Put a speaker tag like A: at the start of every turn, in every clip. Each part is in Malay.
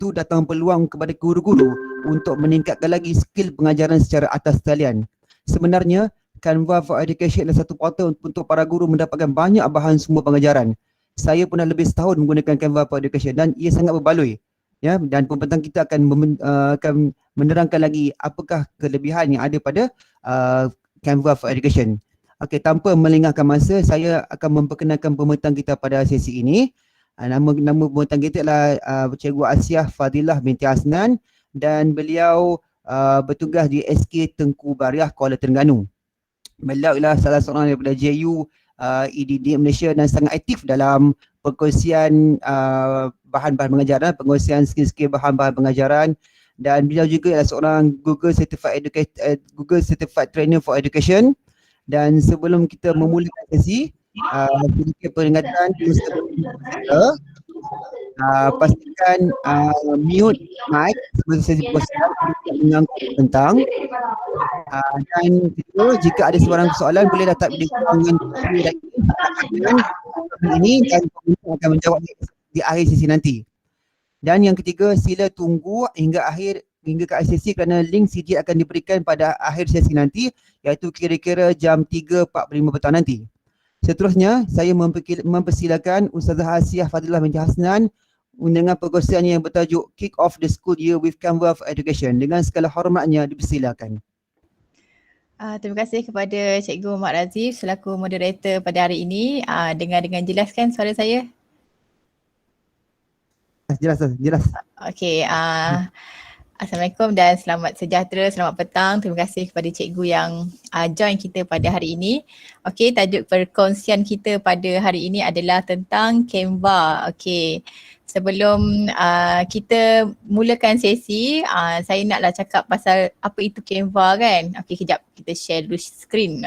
A: itu datang peluang kepada guru-guru untuk meningkatkan lagi skill pengajaran secara atas talian. Sebenarnya, Canva for Education adalah satu portal untuk para guru mendapatkan banyak bahan sumber pengajaran. Saya pun dah lebih setahun menggunakan Canva for Education dan ia sangat berbaloi. Ya, dan pembentang kita akan menerangkan lagi apakah kelebihan yang ada pada Canva for Education. Okey, tanpa melengahkan masa, saya akan memperkenalkan pembentang kita pada sesi ini. Nama pembentang kita adalah Cikgu Asiah Fadilah binti Hasnan dan beliau bertugas di SK Tengku Bariah, Kuala Terengganu. Beliau adalah salah seorang daripada JU EDD Malaysia dan sangat aktif dalam perkongsian bahan-bahan pengajaran, pengkongsian skill-skill bahan-bahan pengajaran, dan beliau juga adalah seorang Google Certified Trainer for Education. Dan sebelum kita memulakan sesi, sedikit peringatan sebelum kita pastikan mute mic sebelum sesi perkongsian untuk mengangkut tentang dan kedua, jika ada sebarang soalan boleh letak di kolom ini dan pemerintah akan menjawab di akhir sesi nanti. Dan yang ketiga, sila tunggu hingga ke akhir sesi kerana link CJ akan diberikan pada akhir sesi nanti, iaitu kira-kira jam 3.45 petang nanti. Seterusnya, saya mempersilakan Ustazah Asiah Fadilah binti Hasnan dengan perkongsian yang bertajuk Kick Off the School Year with Canva for Education. Dengan segala hormatnya, dipersilakan.
B: Terima kasih kepada Cikgu Mak Razif selaku moderator pada hari ini. Dengar dengan jelas kan suara saya?
A: Jelas.
B: Okey, Assalamualaikum dan selamat sejahtera, selamat petang. Terima kasih kepada cikgu yang join kita pada hari ini. Okey, tajuk perkongsian kita pada hari ini adalah tentang Canva. Okey, sebelum kita mulakan sesi, saya naklah cakap pasal apa itu Canva kan. Okey, kejap kita share dulu skrin.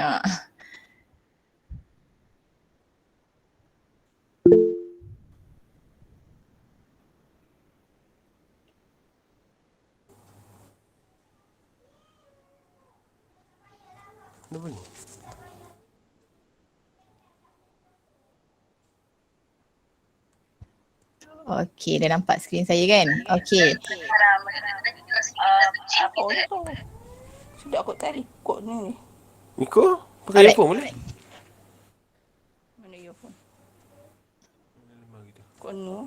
B: Okey, dah nampak skrin saya kan? Okey.
C: Sudah aku tak ikut ni.
D: Miko, pakai earphone boleh?
C: Mana earphone? Kau ni.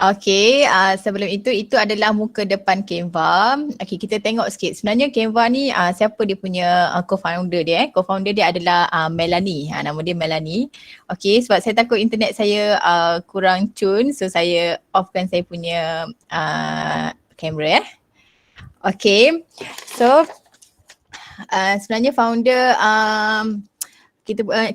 B: Okey, sebelum itu adalah muka depan Canva. Okey, kita tengok sikit. Sebenarnya Canva ni siapa dia punya co-founder dia? Co-founder dia adalah Melanie. Nama dia Melanie. Okey, sebab saya takut internet saya kurang cun, so saya offkan saya punya kamera . Okey, so sebenarnya founder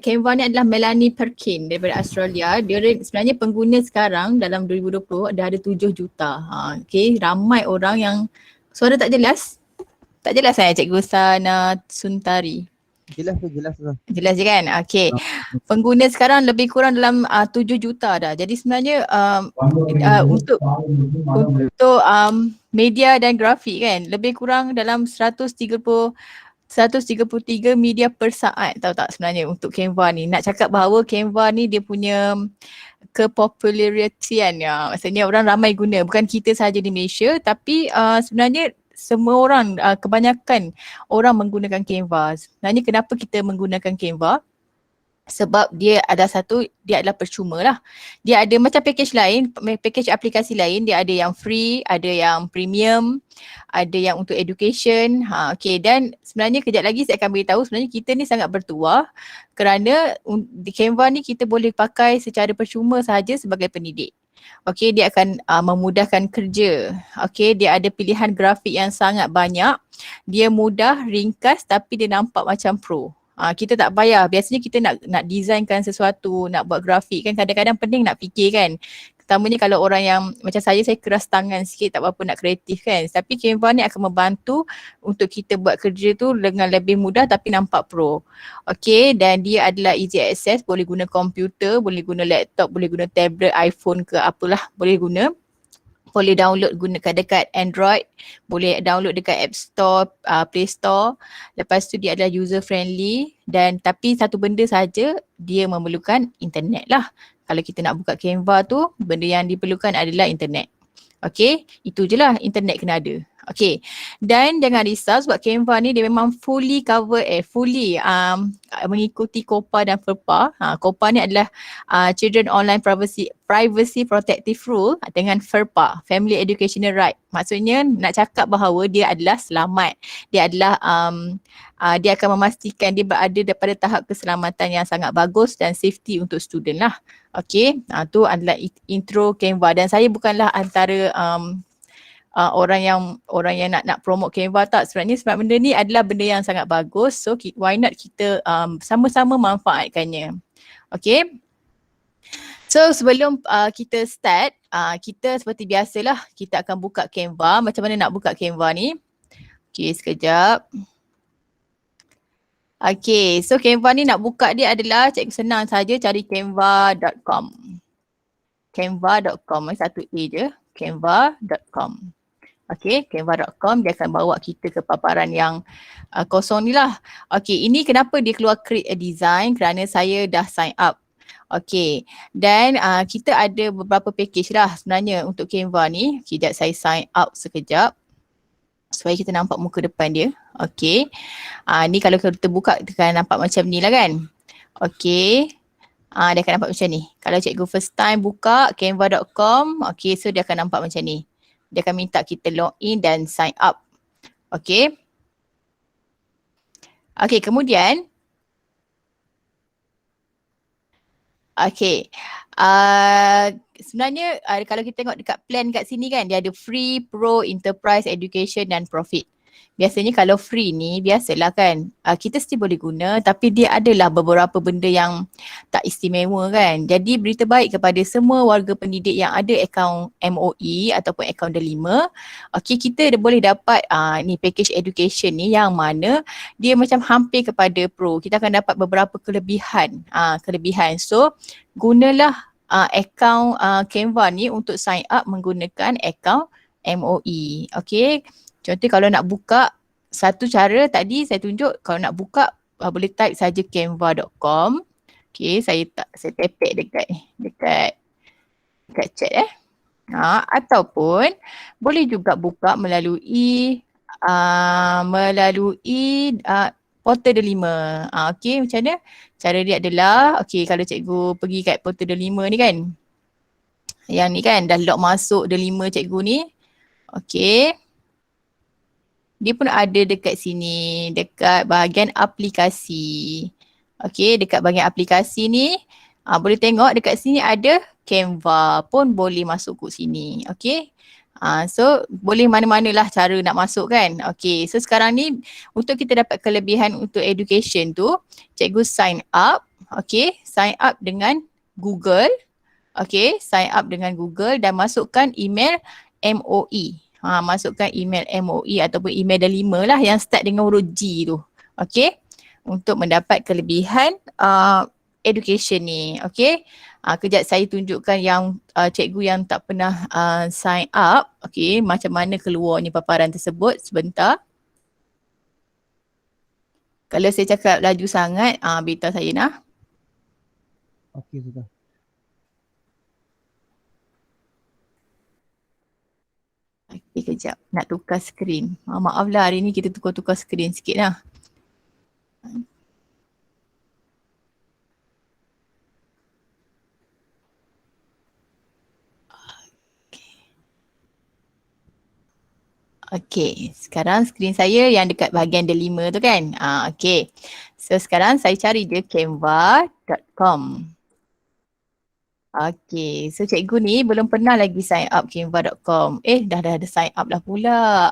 B: Canva ni adalah Melanie Perkin daripada Australia. Dia sebenarnya pengguna sekarang dalam 2020 dah ada 7 juta. Okey, ramai orang yang suara tak jelas. Tak jelas saya Cikgu Sana Suntari.
A: Jelas.
B: Jelas je kan? Okey. Pengguna sekarang lebih kurang dalam 7 juta dah. Jadi sebenarnya untuk media dan grafik kan lebih kurang dalam 133 media per saat, tahu tak sebenarnya untuk Canva ni. Nak cakap bahawa Canva ni dia punya kepopularitian ya. Maksudnya orang ramai guna, bukan kita sahaja di Malaysia tapi sebenarnya semua orang, kebanyakan orang menggunakan Canva. Sebenarnya kenapa kita menggunakan Canva? Sebab dia adalah percuma lah. Dia ada macam package aplikasi lain, dia ada yang free, ada yang premium, ada yang untuk education. Okay, dan sebenarnya kejap lagi saya akan beritahu sebenarnya kita ni sangat bertuah kerana di Canva ni kita boleh pakai secara percuma sahaja sebagai pendidik. Okay, dia akan memudahkan kerja. Okay, dia ada pilihan grafik yang sangat banyak. Dia mudah, ringkas tapi dia nampak macam pro. Kita tak payah, biasanya kita nak designkan sesuatu, nak buat grafik kan kadang-kadang pening nak fikir kan. Terutamanya kalau orang yang macam saya keras tangan sikit, tak apa-apa nak kreatif kan. Tapi Canva ni akan membantu untuk kita buat kerja tu dengan lebih mudah tapi nampak pro. Okay, dan dia adalah easy access, boleh guna komputer, boleh guna laptop, boleh guna tablet, iPhone ke apalah boleh guna. Boleh download gunakan dekat Android, boleh download dekat App Store, Play Store. Lepas tu dia adalah user friendly dan tapi satu benda saja, dia memerlukan internet lah. Kalau kita nak buka Canva tu, benda yang diperlukan adalah internet. Okay, itu je lah, internet kena ada. Okay, dan jangan risau sebab Canva ni dia memang fully cover mengikuti COPPA dan FERPA. COPPA ni adalah Children Online Privacy Protective Rule dengan FERPA, Family Educational Right. Maksudnya nak cakap bahawa dia adalah selamat. Dia adalah dia akan memastikan dia berada daripada tahap keselamatan yang sangat bagus dan safety untuk student lah. Okay, tu adalah intro Canva dan saya bukanlah antara orang yang nak promote Canva tak sebenarnya, sebab benda ni adalah benda yang sangat bagus. So why not kita sama-sama manfaatkannya. Okay. So sebelum kita start, kita seperti biasalah kita akan buka Canva. Macam mana nak buka Canva ni? Okay, sekejap. Okay, so Canva ni nak buka dia adalah cikgu senang saja cari canva.com. Canva.com, satu A je, canva.com. Okay, canva.com dia akan bawa kita ke paparan yang kosong ni lah. Okay, ini kenapa dia keluar create a design, kerana saya dah sign up. Okay, dan kita ada beberapa package lah sebenarnya untuk Canva ni. Sekejap saya sign up sekejap supaya kita nampak muka depan dia. Okay, ni kalau kita buka kita akan nampak macam ni lah kan. Okay, dia akan nampak macam ni. Kalau cikgu first time buka canva.com, okay, so dia akan nampak macam ni. Dia akan minta kita log in dan sign up. Okay. Okay, kemudian okay, sebenarnya kalau kita tengok dekat plan kat sini kan, dia ada free, pro, enterprise, education dan profit. Biasanya kalau free ni biasalah kan, kita still boleh guna, tapi dia adalah beberapa benda yang tak istimewa kan. Jadi berita baik kepada semua warga pendidik yang ada akaun MOE ataupun akaun Delima. Okay, kita boleh dapat ni package education ni yang mana dia macam hampir kepada pro. Kita akan dapat beberapa kelebihan. So gunalah akaun Canva ni untuk sign up menggunakan akaun MOE. Okay. Contoh kalau nak buka, satu cara tadi saya tunjuk, kalau nak buka boleh type saja canva.com. Okay, saya tepek dekat chat ataupun boleh juga buka melalui Portal Delima. Okay, macam mana? Cara dia adalah, okay, kalau cikgu pergi kat Portal Delima ni kan, yang ni kan dah log masuk Delima cikgu ni. Okay. Dia pun ada dekat sini, dekat bahagian aplikasi. Okay, dekat bahagian aplikasi ni, boleh tengok dekat sini ada Canva pun boleh masuk ke sini. Okay, so boleh mana-manalah cara nak masuk kan. Okay, so sekarang ni untuk kita dapat kelebihan untuk education tu, cikgu sign up. Okay, sign up dengan Google. Okay, sign up dengan Google dan masukkan email MOE. Masukkan email MOE ataupun email Delima lah yang start dengan huruf G tu. Okay, untuk mendapat kelebihan education ni. Okay, kejap saya tunjukkan yang cikgu yang tak pernah sign up. Okay, macam mana keluarnya paparan tersebut sebentar. Kalau saya cakap laju sangat, beritahu saya nah.
A: Okey, sudah.
B: Okay, kejap. Nak tukar skrin. Maaflah hari ni kita tukar-tukar skrin sikit lah. Okay, sekarang skrin saya yang dekat bahagian Delima tu kan. Okay, so sekarang saya cari je canva.com. Okay, so cikgu ni belum pernah lagi sign up canva.com. Dah ada sign up lah pula.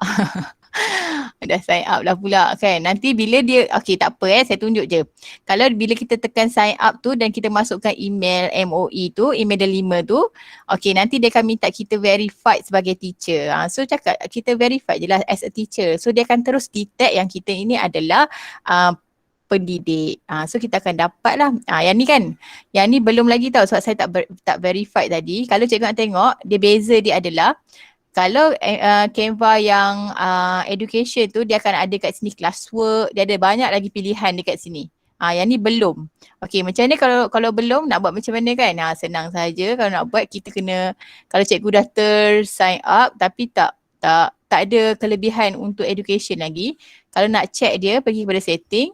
B: Dah sign up lah pula kan. Nanti bila dia, okay tak apa saya tunjuk je. Kalau bila kita tekan sign up tu dan kita masukkan email MOE tu, email Delima tu, okay nanti dia akan minta kita verified sebagai teacher. So cakap kita verified je lah as a teacher. So dia akan terus detect yang kita ini adalah pendidik. So kita akan dapat lah. Yang ni kan, yang ni belum lagi tahu sebab saya tak verified tadi. Kalau cikgu nak tengok, dia beza dia adalah kalau Canva yang education tu dia akan ada kat sini classwork, dia ada banyak lagi pilihan dekat sini. Yang ni belum. Okey, macam ni kalau belum nak buat macam mana kan? Senang saja. Kalau nak buat kita kena, kalau cikgu dah sign up tapi tak ada kelebihan untuk education lagi. Kalau nak check dia, pergi kepada setting.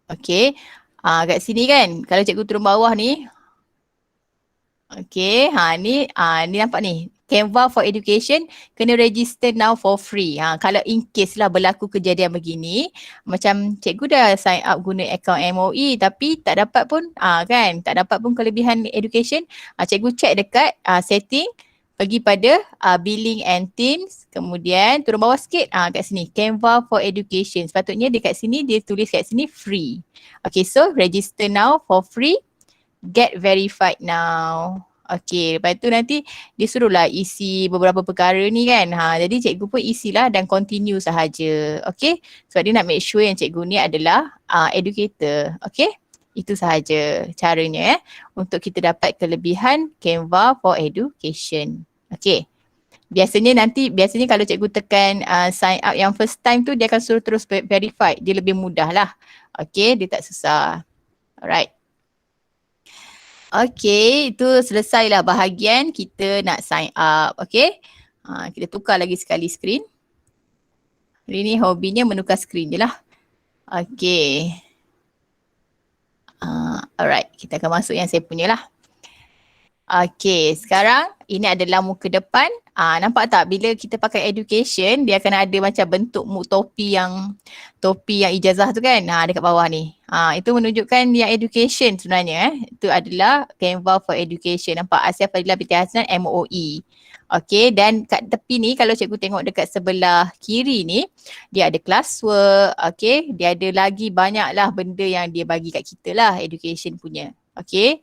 B: Okey. Kat sini kan, kalau cikgu turun bawah ni. Okey, ni nampak ni. Canva for Education kena register now for free. Kalau in case lah berlaku kejadian begini, macam cikgu dah sign up guna akaun MOE tapi tak dapat pun tak dapat pun kelebihan education, cikgu check dekat setting, pergi pada billing and teams, kemudian turun bawah sikit kat sini Canva for Education. Sepatutnya dekat sini dia tulis kat sini free. Okay, so register now for free, get verified now. Okay, lepas tu nanti dia suruhlah isi beberapa perkara ni kan. Jadi cikgu pun isilah dan continue sahaja. Okay, sebab dia nak make sure yang cikgu ni adalah educator. Okay, itu sahaja caranya untuk kita dapat kelebihan Canva for Education. Okay, biasanya kalau cikgu tekan sign up yang first time tu, dia akan suruh terus verify. Dia lebih mudah lah. Okay, dia tak susah. Alright. Okay, itu selesailah bahagian kita nak sign up. Okay, kita tukar lagi sekali skrin. Hari ni hobinya menukar skrin je lah. Okay. Alright, kita akan masuk yang saya punya lah. Okay, sekarang ini adalah muka depan. Nampak tak bila kita pakai education, dia akan ada macam bentuk topi yang ijazah tu kan, dekat bawah ni. Itu menunjukkan yang education sebenarnya. Itu adalah Canva for Education. Nampak Asia Fadilah Binti Hasnan MOE. Okay, dan kat tepi ni kalau cikgu tengok dekat sebelah kiri ni, dia ada classwork. Okay, dia ada lagi banyak lah benda yang dia bagi kat kita lah, education punya. Okay,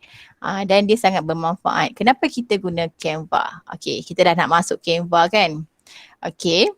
B: dan dia sangat bermanfaat. Kenapa kita guna Canva? Okay, kita dah nak masuk Canva kan? Okay.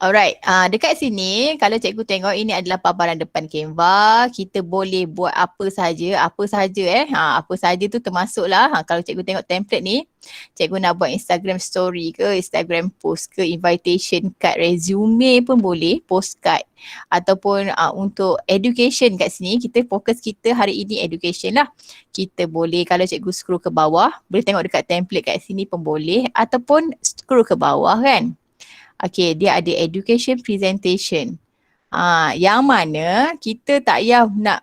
B: Alright, dekat sini kalau cikgu tengok ini adalah paparan depan Canva. Kita boleh buat apa saja apa saja tu termasuklah. Kalau cikgu tengok template ni, cikgu nak buat Instagram story ke, Instagram post ke, invitation card, resume pun boleh, postcard. Ataupun untuk education kat sini, kita fokus kita hari ini education lah. Kita boleh, kalau cikgu scroll ke bawah, boleh tengok dekat template kat sini pun boleh, ataupun scroll ke bawah kan. Okay, dia ada education presentation. Yang mana kita tak payah nak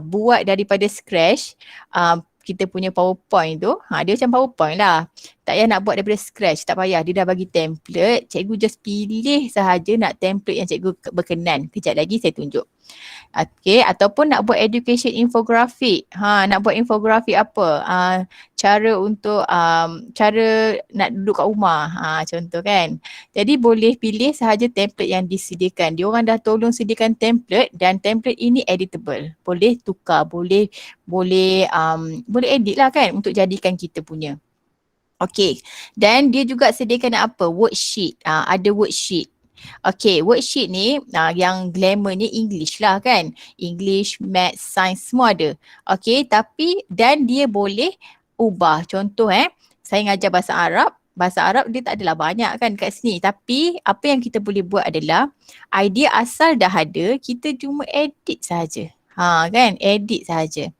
B: buat daripada scratch kita punya PowerPoint tu. Dia macam PowerPoint lah. Tak payah nak buat daripada scratch, tak payah. Dia dah bagi template, cikgu just pilih sahaja nak template yang cikgu berkenan. Kejap lagi saya tunjuk. Okay, ataupun nak buat education infografik. Nak buat infografik apa? Cara untuk cara nak duduk kat rumah. Contoh kan. Jadi boleh pilih sahaja template yang disediakan. Dia orang dah tolong sediakan template dan template ini editable. Boleh tukar, boleh edit lah kan untuk jadikan kita punya. Okay, dan dia juga sediakan apa? Worksheet. Ada worksheet. Okay, worksheet ni yang glamour ni English lah kan. English, Maths, Science semua ada. Okay, tapi dan dia boleh ubah. Contoh saya ngajar bahasa Arab. Bahasa Arab dia tak adalah banyak kan kat sini. Tapi apa yang kita boleh buat adalah idea asal dah ada, kita cuma edit saja. Kan, edit saja.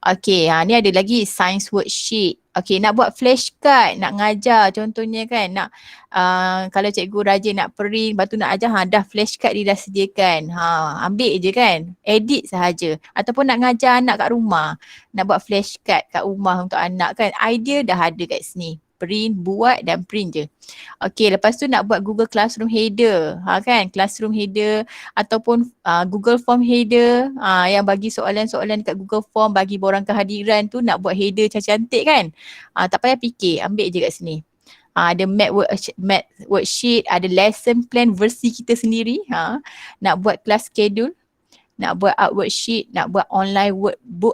B: Okay, ni ada lagi science worksheet. Okay, nak buat flashcard, nak ngajar contohnya kan, nak kalau cikgu rajin nak print, lepas tu nak ajar, dah flashcard dia dah sediakan. Ambil je kan, edit sahaja. Ataupun nak ngajar anak kat rumah, nak buat flashcard kat rumah untuk anak kan, idea dah ada kat sini. Print, buat dan print je. Okay, lepas tu nak buat Google Classroom header. Kan, Classroom header ataupun Google Form header. Yang bagi soalan-soalan dekat Google Form, bagi borang kehadiran tu nak buat header cantik-cantik kan. Tak payah fikir, ambil je kat sini. Ada math worksheet, ada lesson plan versi kita sendiri. Nak buat class schedule, nak buat art worksheet, nak buat online workbook,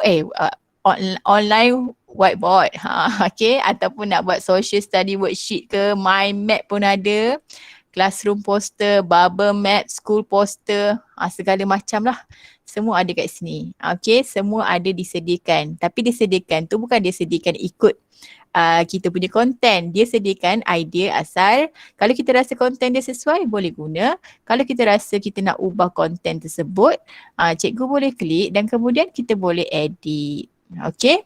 B: online whiteboard, okay, ataupun nak buat social study worksheet ke, mind map pun ada, classroom poster, bubble map, school poster, segala macam lah. Semua ada kat sini. Okay, semua ada disediakan. Tapi disediakan tu bukan disediakan ikut kita punya konten. Dia sediakan idea asal. Kalau kita rasa konten dia sesuai, boleh guna. Kalau kita rasa kita nak ubah konten tersebut, cikgu boleh klik dan kemudian kita boleh edit. Okay?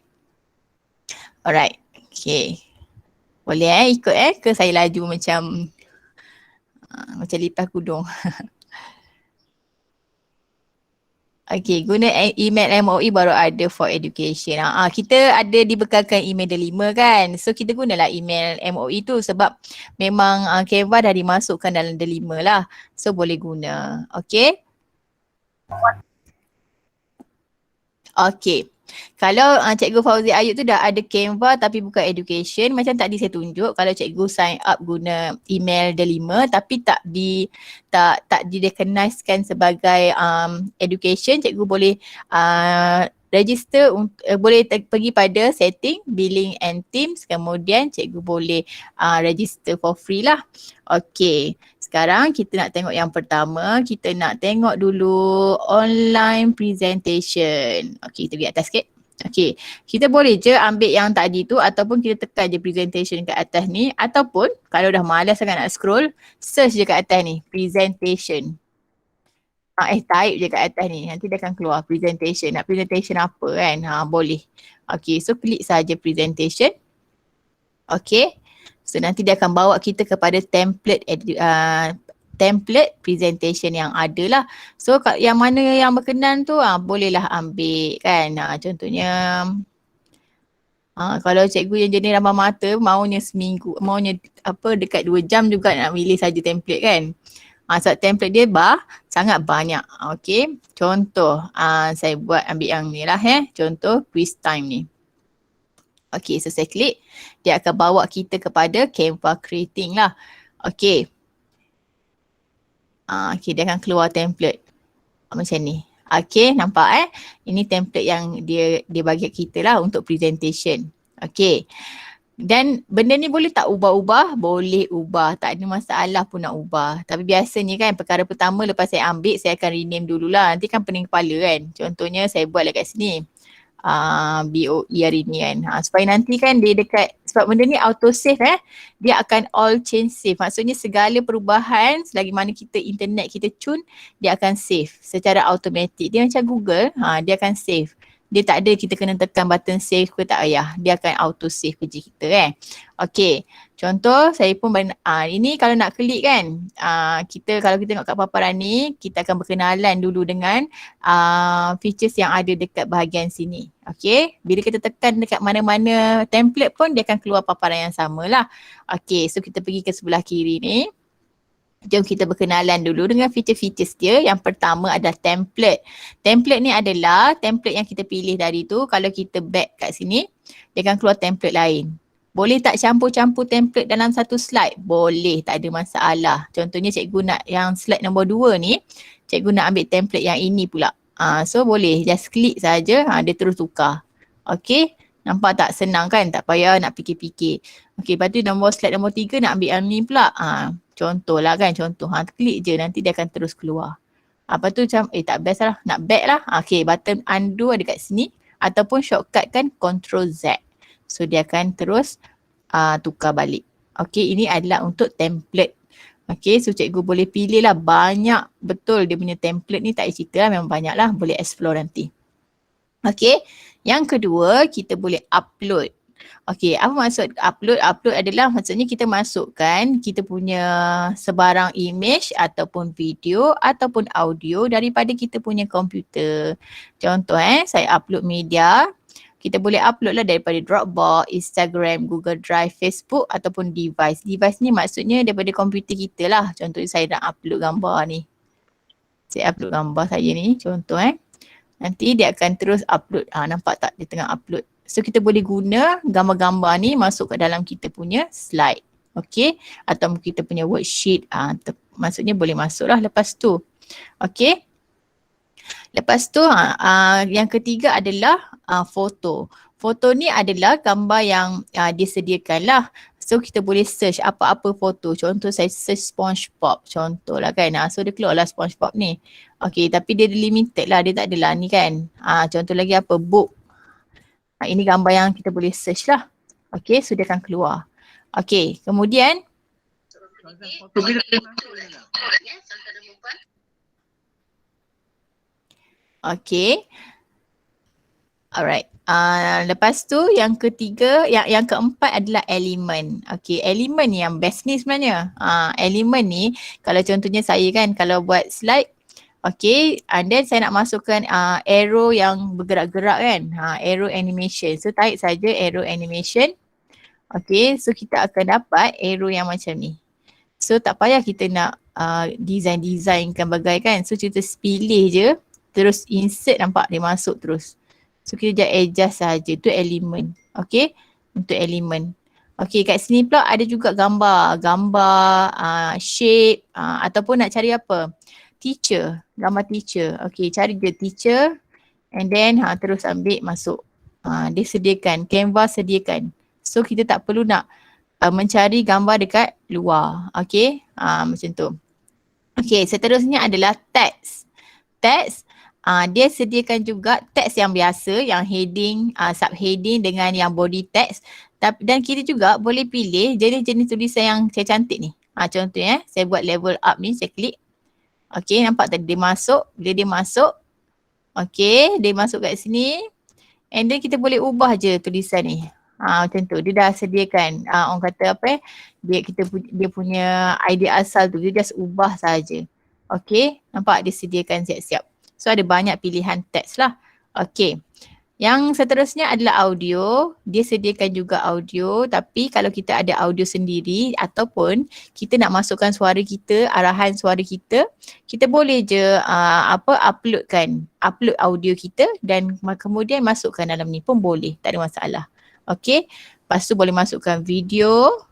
B: Alright. Okay. Boleh ikut ke saya laju macam lipas kudung. Okay, guna email MOE baru ada for education. Kita ada dibekalkan email delima kan. So kita gunalah email MOE tu sebab memang Canva dah dimasukkan dalam delima lah. So boleh guna. Okay. Okay. Kalau Cikgu Fauzi Ayub tu dah ada Canva tapi bukan education, macam tadi saya tunjuk, kalau cikgu sign up guna email delima tapi tak di-recognizekan sebagai education, cikgu boleh register, boleh pergi pada setting, billing and teams, kemudian cikgu boleh register for free lah. Okay. Sekarang kita nak tengok yang pertama, kita nak tengok dulu online presentation. Okay, kita pergi atas sikit. Okay, kita boleh je ambil yang tadi tu ataupun kita tekan je presentation kat atas ni, ataupun kalau dah malas sangat nak scroll, search je kat atas ni, presentation. Type je kat atas ni, nanti dia akan keluar presentation. Nak presentation apa kan? Boleh. Okay, so klik saja presentation. Okay. So nanti dia akan bawa kita kepada template presentation yang ada lah. So yang mana yang berkenan tu bolehlah ambil kan. Contohnya kalau cikgu yang jenis ramah mata maunya dekat 2 jam juga nak pilih saja template kan. Sebab template dia sangat banyak. Okay. Contoh saya ambil yang ni lah Contoh quiz time ni. Okay, so saya klik, dia akan bawa kita kepada Canva Creating lah. Okay. Okay, dia akan keluar template macam ni. Okay, nampak ini template yang dia bagi kita lah untuk presentation. Okay. Dan benda ni boleh tak ubah-ubah? Boleh ubah, tak ada masalah pun nak ubah. Tapi biasanya kan perkara pertama lepas saya ambil, saya akan rename dululah. Nanti kan pening kepala kan. Contohnya saya buat dekat sini. BOE hari ni kan. Supaya nanti kan dia dekat, sebab benda ni auto save dia akan all change save. Maksudnya segala perubahan selagi mana kita internet kita tune, dia akan save secara automatik. Dia macam Google, dia akan save. Dia tak ada kita kena tekan button save ke, tak payah. Dia akan auto save kerja kita Okay. Contoh saya pun ini kalau nak klik kan, kalau kita tengok kat paparan ni, kita akan berkenalan dulu dengan features yang ada dekat bahagian sini. Okay. Bila kita tekan dekat mana-mana template pun, dia akan keluar paparan yang sama lah. Okay. So kita pergi ke sebelah kiri ni. Jom kita berkenalan dulu dengan feature-features dia. Yang pertama adalah template. Template ni adalah template yang kita pilih tadi tu. Kalau kita back kat sini, dia akan keluar template lain. Boleh tak campur-campur template dalam satu slide? Boleh, tak ada masalah. Contohnya cikgu nak yang slide nombor 2 ni, cikgu nak ambil template yang ini pula. So boleh, just klik saja, dia terus tukar. Okay, nampak tak senang kan? Tak payah nak fikir-fikir. Okay, lepas tu slide nombor 3 nak ambil yang ni pula. Contoh lah kan, klik je nanti dia akan terus keluar. Apa tu macam, tak best lah, nak back lah. Okay, button undo ada kat sini ataupun shortcut kan Ctrl Z. So dia akan terus tukar balik. Okay, ini adalah untuk template. Okay, so cikgu boleh pilih lah banyak betul dia punya template ni, tak cerita lah, memang banyak lah, boleh explore nanti. Okay, yang kedua kita boleh upload. Okay, apa maksud upload? Upload adalah maksudnya kita masukkan kita punya sebarang image ataupun video ataupun audio daripada kita punya komputer. Contoh saya upload media. Kita boleh upload lah daripada Dropbox, Instagram, Google Drive, Facebook ataupun device. Device ni maksudnya daripada komputer kita lah. Contohnya saya nak upload gambar ni. Saya upload gambar saya ni, contoh nanti dia akan terus upload. Nampak tak dia tengah upload. So kita boleh guna gambar-gambar ni masuk ke dalam kita punya slide. Okay. Atau kita punya worksheet. Maksudnya boleh masuk lah lepas tu. Okay. Lepas tu yang ketiga adalah foto. Foto ni adalah gambar yang disediakan lah. So kita boleh search apa-apa foto. Contoh saya search SpongeBob. Contoh lah kan. So dia keluar lah SpongeBob ni. Okay, tapi dia limited lah. Dia tak adalah ni kan. Contoh lagi apa? Book. Ini gambar yang kita boleh search lah. Okey, sudah akan keluar. Okey, kemudian okey. Alright. Lepas tu yang ketiga, yang keempat adalah elemen. Okey, elemen ni yang best ni sebenarnya. Elemen ni kalau contohnya saya kan kalau buat slide, okey, and then saya nak masukkan arrow yang bergerak-gerak kan. Arrow animation. So tarik saja arrow animation. Okey, so kita akan dapat arrow yang macam ni. So tak payah kita nak design-designkan bagai kan. So kita pilih je, terus insert, nampak dia masuk terus. So kita just adjust saja. Tu elemen. Okay. Untuk elemen. Okay, kat sini pula ada juga gambar. Gambar, shape, ataupun nak cari apa? Teacher. Gambar teacher. Okay, cari je teacher. And then terus ambil masuk. Dia sediakan. Canva sediakan. So kita tak perlu nak mencari gambar dekat luar. Okay. Macam tu. Okay, seterusnya adalah text. Text. Dia sediakan juga teks yang biasa, yang heading, subheading dengan yang body text. Dan kita juga boleh pilih jenis-jenis tulisan yang saya cantik ni. Contohnya, saya buat level up ni, saya klik. Okay, nampak tadi dia masuk. Bila dia masuk, okay, dia masuk kat sini. And then kita boleh ubah je tulisan ni. Macam tu, dia dah sediakan. Orang kata apa dia punya idea asal tu, dia just ubah saja. Okay, nampak dia sediakan siap-siap. So ada banyak pilihan teks lah. Okay. Yang seterusnya adalah audio. Dia sediakan juga audio, tapi kalau kita ada audio sendiri ataupun kita nak masukkan suara kita, arahan suara kita boleh je upload audio kita dan kemudian masukkan dalam ni pun boleh, tak ada masalah. Okay. Lepas tu boleh masukkan video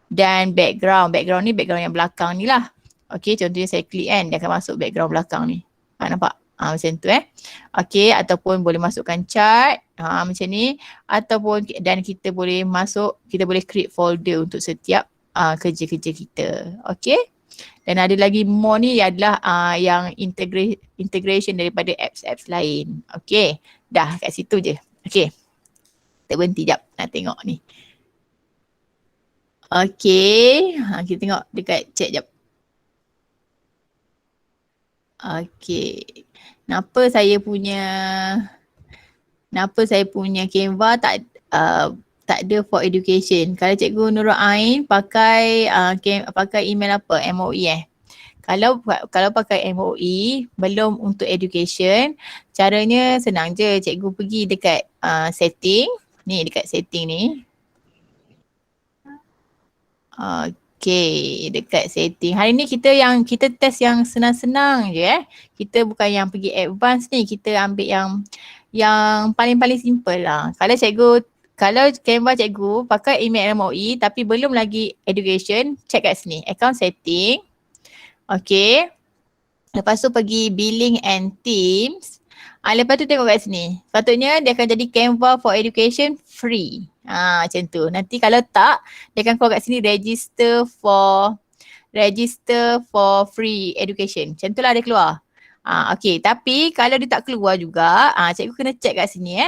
B: dan background. Background ni background yang belakang ni lah. Okay, contohnya saya klik kan, dia akan masuk background belakang ni. Nampak? Macam tu Okay, ataupun boleh masukkan chart macam ni, ataupun dan kita boleh create folder untuk setiap kerja-kerja kita. Okay, dan ada lagi more ni adalah yang integration daripada apps-apps lain. Okay, dah kat situ je. Okay, kita berhenti jap nak tengok ni. Okay, kita tengok dekat chat jap. Okay. Kenapa saya punya Canva tak ada for education? Kalau Cikgu Nurul Ain pakai email apa? MOE Kalau pakai MOE belum untuk education, caranya senang je. Cikgu pergi dekat setting. Ni dekat setting ni. Okay, dekat setting. Hari ni kita test yang senang-senang je Kita bukan yang pergi advance ni, kita ambil yang paling-paling simple lah. Kalau Canva cikgu pakai email MOE tapi belum lagi education, check kat sini, account setting. Okay. Lepas tu pergi billing and teams. Lepas tu tengok kat sini. Sepatutnya dia akan jadi Canva for education free. Macam tu. Nanti kalau tak, dia akan keluar kat sini register for free education. Macam tu lah dia keluar. Okay, tapi kalau dia tak keluar juga, cikgu kena check kat sini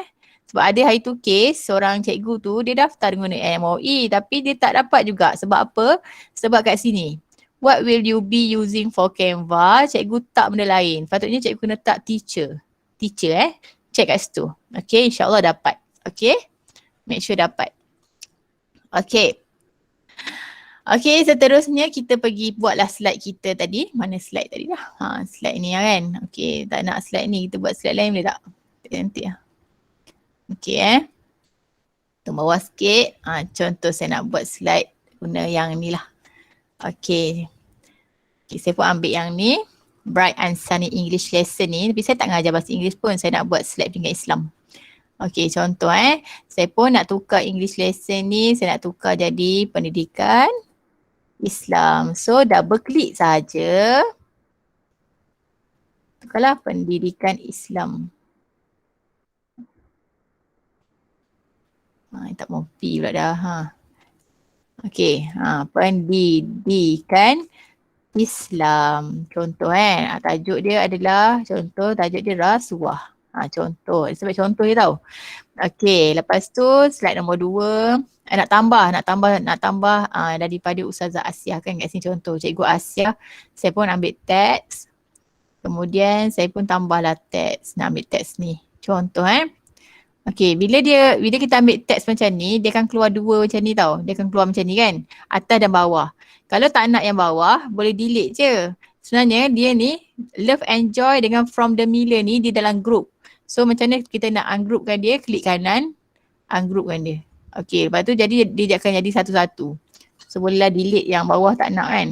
B: Sebab ada hari tu case, seorang cikgu tu dia daftar guna MOE tapi dia tak dapat juga. Sebab apa? Sebab kat sini, what will you be using for Canva? Cikgu tak benda lain. Patutnya cikgu kena tak teacher. Check kat situ. Okay, insyaAllah dapat. Okay, make sure dapat. Okay. Okay, seterusnya kita pergi buatlah slide kita tadi. Mana slide tadi dah? Slide ni kan. Okay, tak nak slide ni. Kita buat slide lain boleh tak? Nanti lah. Okay tu bawah sikit. Contoh saya nak buat slide guna yang ni lah. Okay. Okay, saya pun ambil yang ni. Bright and Sunny English Lesson ni. Tapi saya tak mengajar bahasa Inggeris pun. Saya nak buat slide dengan Islam. Okay, contoh saya pun nak tukar English lesson ni, saya nak tukar jadi pendidikan Islam. So double klik saja. Tukarlah pendidikan Islam. Tak mau P pula dah. Okay, pendidikan Islam. Contoh tajuk dia adalah, tajuk dia rasuah. Contoh, sebab contoh je tau. Okay, lepas tu slide nombor 2. nak tambah daripada Ustazah Asia kan kat sini contoh. Cikgu Asia, saya pun ambil teks. Kemudian saya pun tambahlah teks. Nak ambil teks ni. Contoh Okay, bila kita ambil teks macam ni, dia akan keluar dua macam ni tau. Dia akan keluar macam ni kan. Atas dan bawah. Kalau tak nak yang bawah, boleh delete je. Sebenarnya dia ni, Love and Joy dengan From the Miller ni, dia dalam group. So macam mana kita nak ungroupkan dia, klik kanan, ungroupkan dia. Okay, lepas tu jadi dia akan jadi satu-satu. So bolehlah delete yang bawah tak nak kan.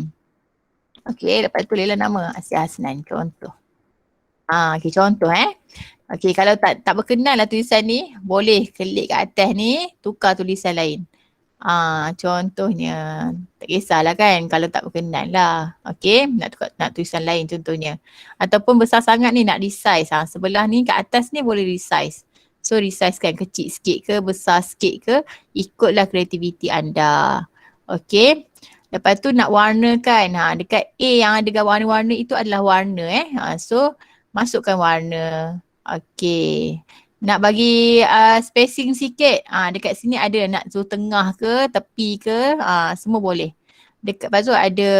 B: Okay, lepas tu tulislah nama Asia Hasnan, contoh. Okay, contoh Okay, kalau tak berkenan lah tulisan ni, boleh klik kat atas ni, tukar tulisan lain. Contohnya, tak kisahlah kan kalau tak berkenan lah. Okay, nak tulisan lain contohnya. Ataupun besar sangat ni nak resize. Sebelah ni kat atas ni boleh resize. So resize kan kecil sikit ke, besar sikit ke, ikutlah kreativiti anda. Okay. Lepas tu nak warnakan. Dekat A yang ada warna-warna itu adalah warna So masukkan warna. Okay. Nak bagi spacing sikit. Dekat sini ada nak tu tengah ke, tepi ke, semua boleh. Lepas tu ada,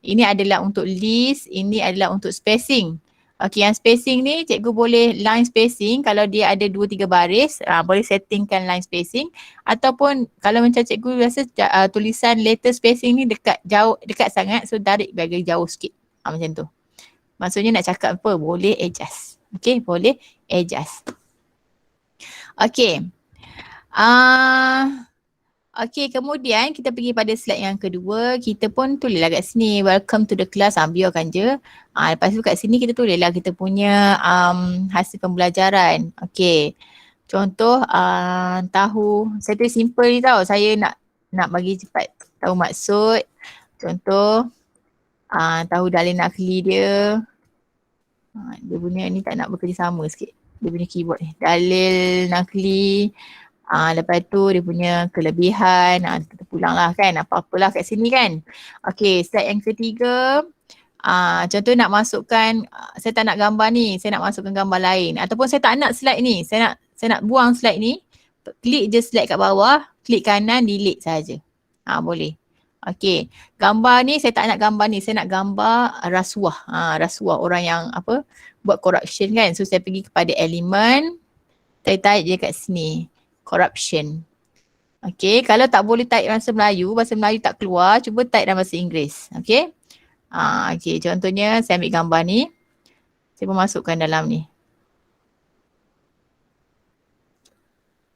B: ini adalah untuk list, ini adalah untuk spacing. Okay, yang spacing ni cikgu boleh line spacing kalau dia ada 2-3 baris, boleh settingkan line spacing. Ataupun kalau macam cikgu rasa tulisan letter spacing ni dekat sangat, so tarik bagi jauh sikit. Macam tu. Maksudnya nak cakap apa? Boleh adjust. Okay, boleh adjust. Okay. Okay, kemudian kita pergi pada slide yang kedua. Kita pun tulislah kat sini. Welcome to the class. Biarkan je. Lepas tu kat sini kita tulislah kita punya hasil pembelajaran. Okay. Contoh tahu. Saya tulis simple ni tau. Saya nak bagi cepat tahu maksud. Contoh tahu dalil nakli dia. Dia punya ni tak nak bekerjasama sikit. Dia punya keyboard ni. Dalil nakli. Lepas tu dia punya kelebihan. Kita pulang lah kan. Apa-apalah kat sini kan. Okay, slide yang ketiga. Contoh nak masukkan, saya tak nak gambar ni. Saya nak masukkan gambar lain. Ataupun saya tak nak slide ni. Saya nak buang slide ni. Klik je slide kat bawah. Klik kanan, delete saja. Boleh. Okay, gambar ni saya tak nak gambar ni, saya nak gambar rasuah. Rasuah orang yang buat corruption kan. So saya pergi kepada elemen, saya type je kat sini, corruption. Okay, kalau tak boleh type bahasa Melayu tak keluar, cuba type dalam bahasa Inggeris. Okay, okay, contohnya saya ambil gambar ni, saya pun masukkan dalam ni.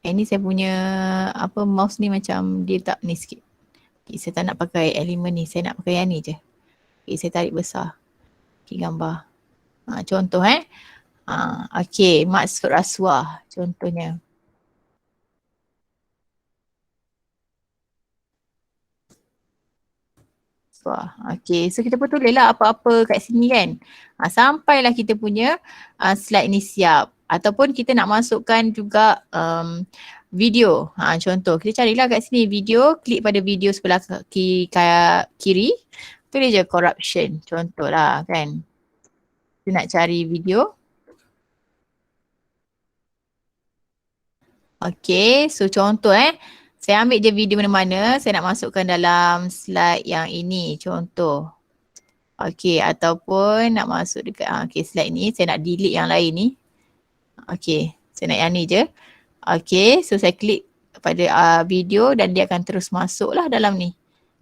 B: Ini saya punya mouse ni macam dia tak ni sikit. Okay, saya tak nak pakai elemen ni, saya nak pakai yang ni je. Okay, saya tarik besar. Okay, gambar. Contoh okay, maksud rasuah contohnya. Okay, so kita pun tulislah apa-apa kat sini kan. Sampailah kita punya slide ni siap. Ataupun kita nak masukkan juga video. Contoh, kita carilah kat sini video, klik pada video sebelah kiri. Tulis je corruption. Contohlah kan. Kita nak cari video. Okay, so contoh saya ambil je video mana-mana, saya nak masukkan dalam slide yang ini. Contoh. Okay, ataupun nak masuk dekat, okay, slide ni, saya nak delete yang lain ni. Okay, saya nak yang ni je. Okay, so saya klik pada video dan dia akan terus masuk lah dalam ni.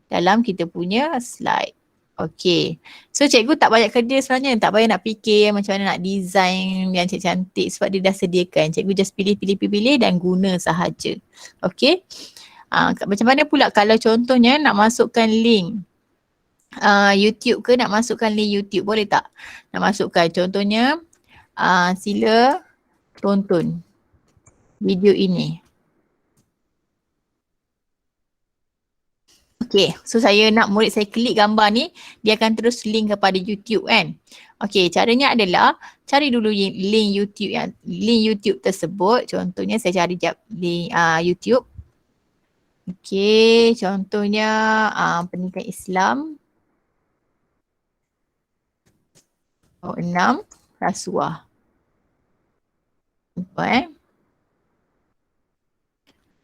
B: Dalam kita punya slide. Okay, so cikgu tak banyak kerja sebenarnya. Tak payah nak fikir macam mana nak design yang cantik-cantik sebab dia dah sediakan. Cikgu just pilih dan guna sahaja. Okay, macam mana pula kalau contohnya nak masukkan link YouTube ke, nak masukkan link YouTube, boleh tak? Nak masukkan contohnya sila tonton video ini. Okay, so saya nak murid saya klik gambar ni, dia akan terus link kepada YouTube kan. Okay, caranya adalah cari dulu link YouTube tersebut. Contohnya saya cari link YouTube. Okay, contohnya pendidikan Islam 6 rasuah.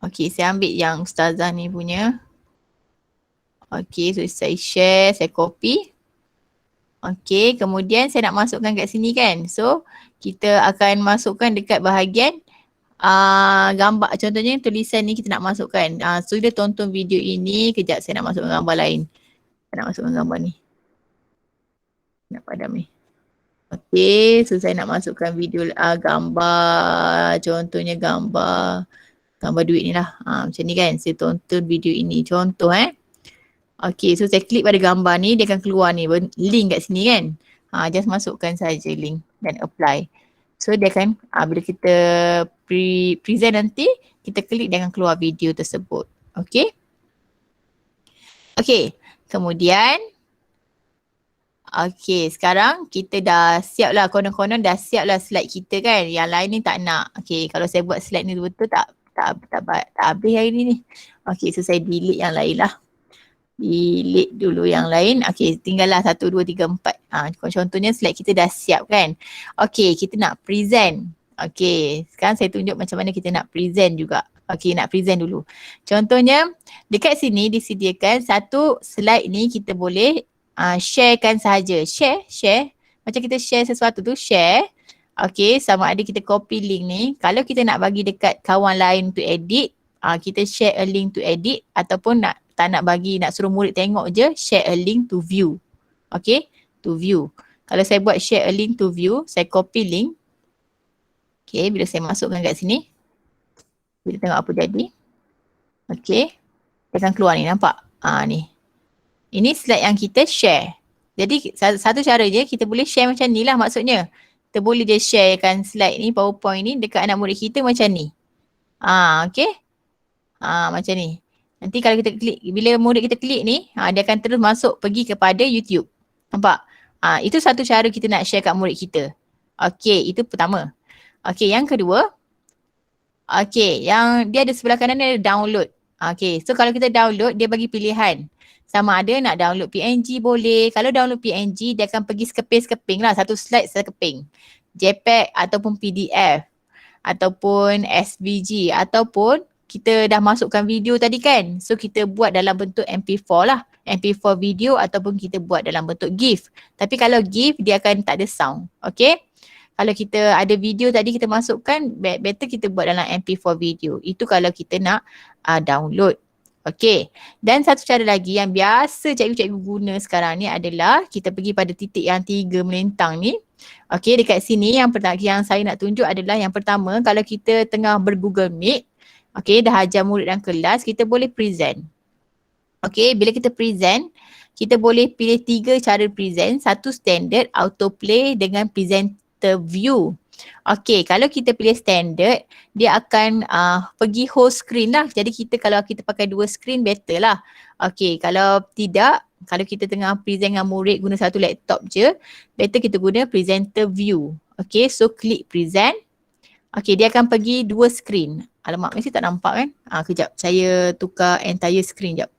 B: Okey, saya ambil yang Ustazah ni punya. Okey, so saya share, saya copy. Okey, kemudian saya nak masukkan kat sini kan. So, kita akan masukkan dekat bahagian gambar. Contohnya tulisan ni kita nak masukkan. So, dia tonton video ini. Kejap saya nak masukkan gambar lain. Saya nak masukkan gambar ni. Nak padam ni. Okey, so saya nak masukkan video gambar. Contohnya gambar duit ni lah. Macam ni kan. Saya tonton video ini. Contoh Okey, so saya klik pada gambar ni, dia akan keluar ni link kat sini kan. Just masukkan saja link dan apply. So dia akan bila kita present nanti, kita klik dia akan keluar video tersebut. Okey. Okey, kemudian okey, sekarang kita dah siap lah, konon-konon dah siap lah slide kita kan. Yang lain ni tak nak. Okey, kalau saya buat slide ni betul tak habis hari ni. Okey, so saya delete yang lain lah. Delete dulu yang lain. Okey, tinggallah 1, 2, 3, 4. Contohnya slide kita dah siap kan. Okey, kita nak present. Okey, sekarang saya tunjuk macam mana kita nak present juga. Okey, nak present dulu. Contohnya, dekat sini disediakan satu slide ni kita boleh sharekan sahaja. Share. Macam kita share sesuatu tu, share. Okey, sama ada kita copy link ni. Kalau kita nak bagi dekat kawan lain untuk edit, kita share a link to edit ataupun tak nak bagi, nak suruh murid tengok je, share a link to view. Okay, to view. Kalau saya buat share a link to view, saya copy link. Okay, bila saya masukkan kat sini, kita tengok apa jadi. Okay, dia akan keluar ni, nampak? Ni. Ini slide yang kita share. Jadi satu cara je, kita boleh share macam ni lah maksudnya. Kita boleh je sharekan slide ni, PowerPoint ni dekat anak murid kita macam ni. Okay. Macam ni. Nanti kalau kita klik, bila murid kita klik ni, dia akan terus masuk pergi kepada YouTube. Nampak? Itu satu cara kita nak share kat murid kita. Okey, itu pertama. Okey, yang kedua. Okey, yang dia ada sebelah kanan ni ada download. Okey, so kalau kita download, dia bagi pilihan. Sama ada nak download PNG boleh. Kalau download PNG, dia akan pergi sekeping-sekeping lah. Satu slide sekeping. JPEG ataupun PDF. Ataupun SVG. Ataupun kita dah masukkan video tadi kan. So kita buat dalam bentuk MP4 lah. MP4 video ataupun kita buat dalam bentuk GIF. Tapi kalau GIF dia akan tak ada sound. Okay. Kalau kita ada video tadi kita masukkan, better kita buat dalam MP4 video. Itu kalau kita nak download. Okay. Dan satu cara lagi yang biasa cikgu-cikgu guna sekarang ni adalah kita pergi pada titik yang 3 melintang ni. Okay, dekat sini yang saya nak tunjuk adalah yang pertama, kalau kita tengah ber-Google Meet, okay, dah ajar murid dalam kelas, kita boleh present. Okay, bila kita present, kita boleh pilih 3 cara present. Satu standard, autoplay dengan presenter view. Okay, kalau kita pilih standard, dia akan pergi whole screen lah. Jadi kalau kita pakai 2 screen, better lah. Okay, kalau tidak, kalau kita tengah present dengan murid guna satu laptop je, better kita guna presenter view. Okay, so klik present. Okay, dia akan pergi 2 screen. Alamak, mesti tak nampak kan? Kejap, saya tukar entire screen jap.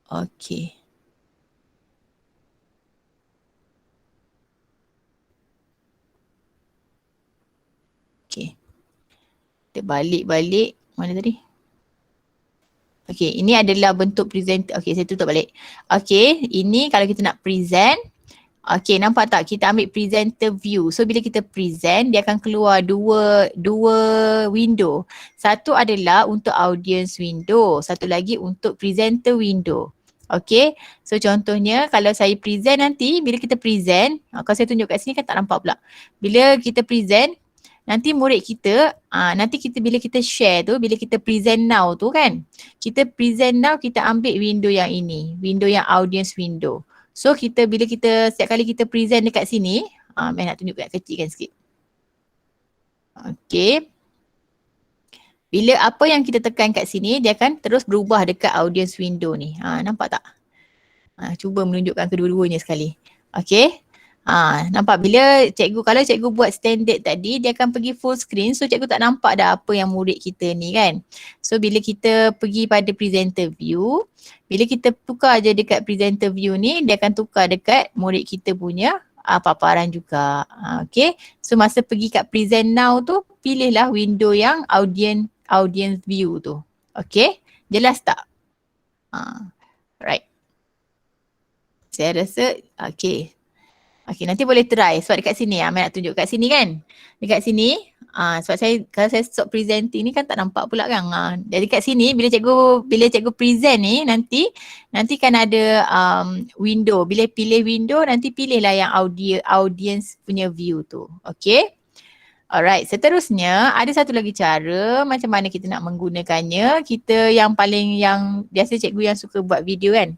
B: Okay. Okay. Kita balik. Mana tadi? Okay, ini adalah bentuk present. Okay, saya tutup balik. Okay, ini kalau kita nak present. Okay, nampak tak? Kita ambil presenter view. So, bila kita present, dia akan keluar dua window. Satu adalah untuk audience window. Satu lagi untuk presenter window. Okay, so contohnya kalau saya present nanti, bila kita present, kalau saya tunjuk kat sini kan tak nampak pula. Bila kita present, nanti murid kita, nanti bila kita share tu, bila kita present now tu kan, kita present now, kita ambil window yang ini, window yang audience window. So bila kita, setiap kali kita present dekat sini, saya nak tunjuk kat kecilkan sikit. Okay. Bila apa yang kita tekan kat sini, dia akan terus berubah dekat audience window ni. Nampak tak? Cuba menunjukkan kedua-duanya sekali. Okay. Nampak bila kalau cikgu buat standard tadi, dia akan pergi full screen, so cikgu tak nampak dah apa yang murid kita ni kan. So bila kita pergi pada presenter view, bila kita tukar je dekat presenter view ni, dia akan tukar dekat murid kita punya paparan juga. Okay, so masa pergi kat present now tu, pilihlah window yang audience view tu. Okay, jelas tak? Right. Saya rasa, okay. Okay, nanti boleh try sebab dekat sini, Amal nak tunjuk kat sini kan. Dekat sini, sebab kalau saya stop presenting ni kan tak nampak pula kan. Jadi kat sini bila cikgu present ni nanti kan ada window. Bila pilih window nanti pilihlah yang audience punya view tu. Okay. Alright, seterusnya ada satu lagi cara macam mana kita nak menggunakannya. Kita yang biasa cikgu yang suka buat video kan.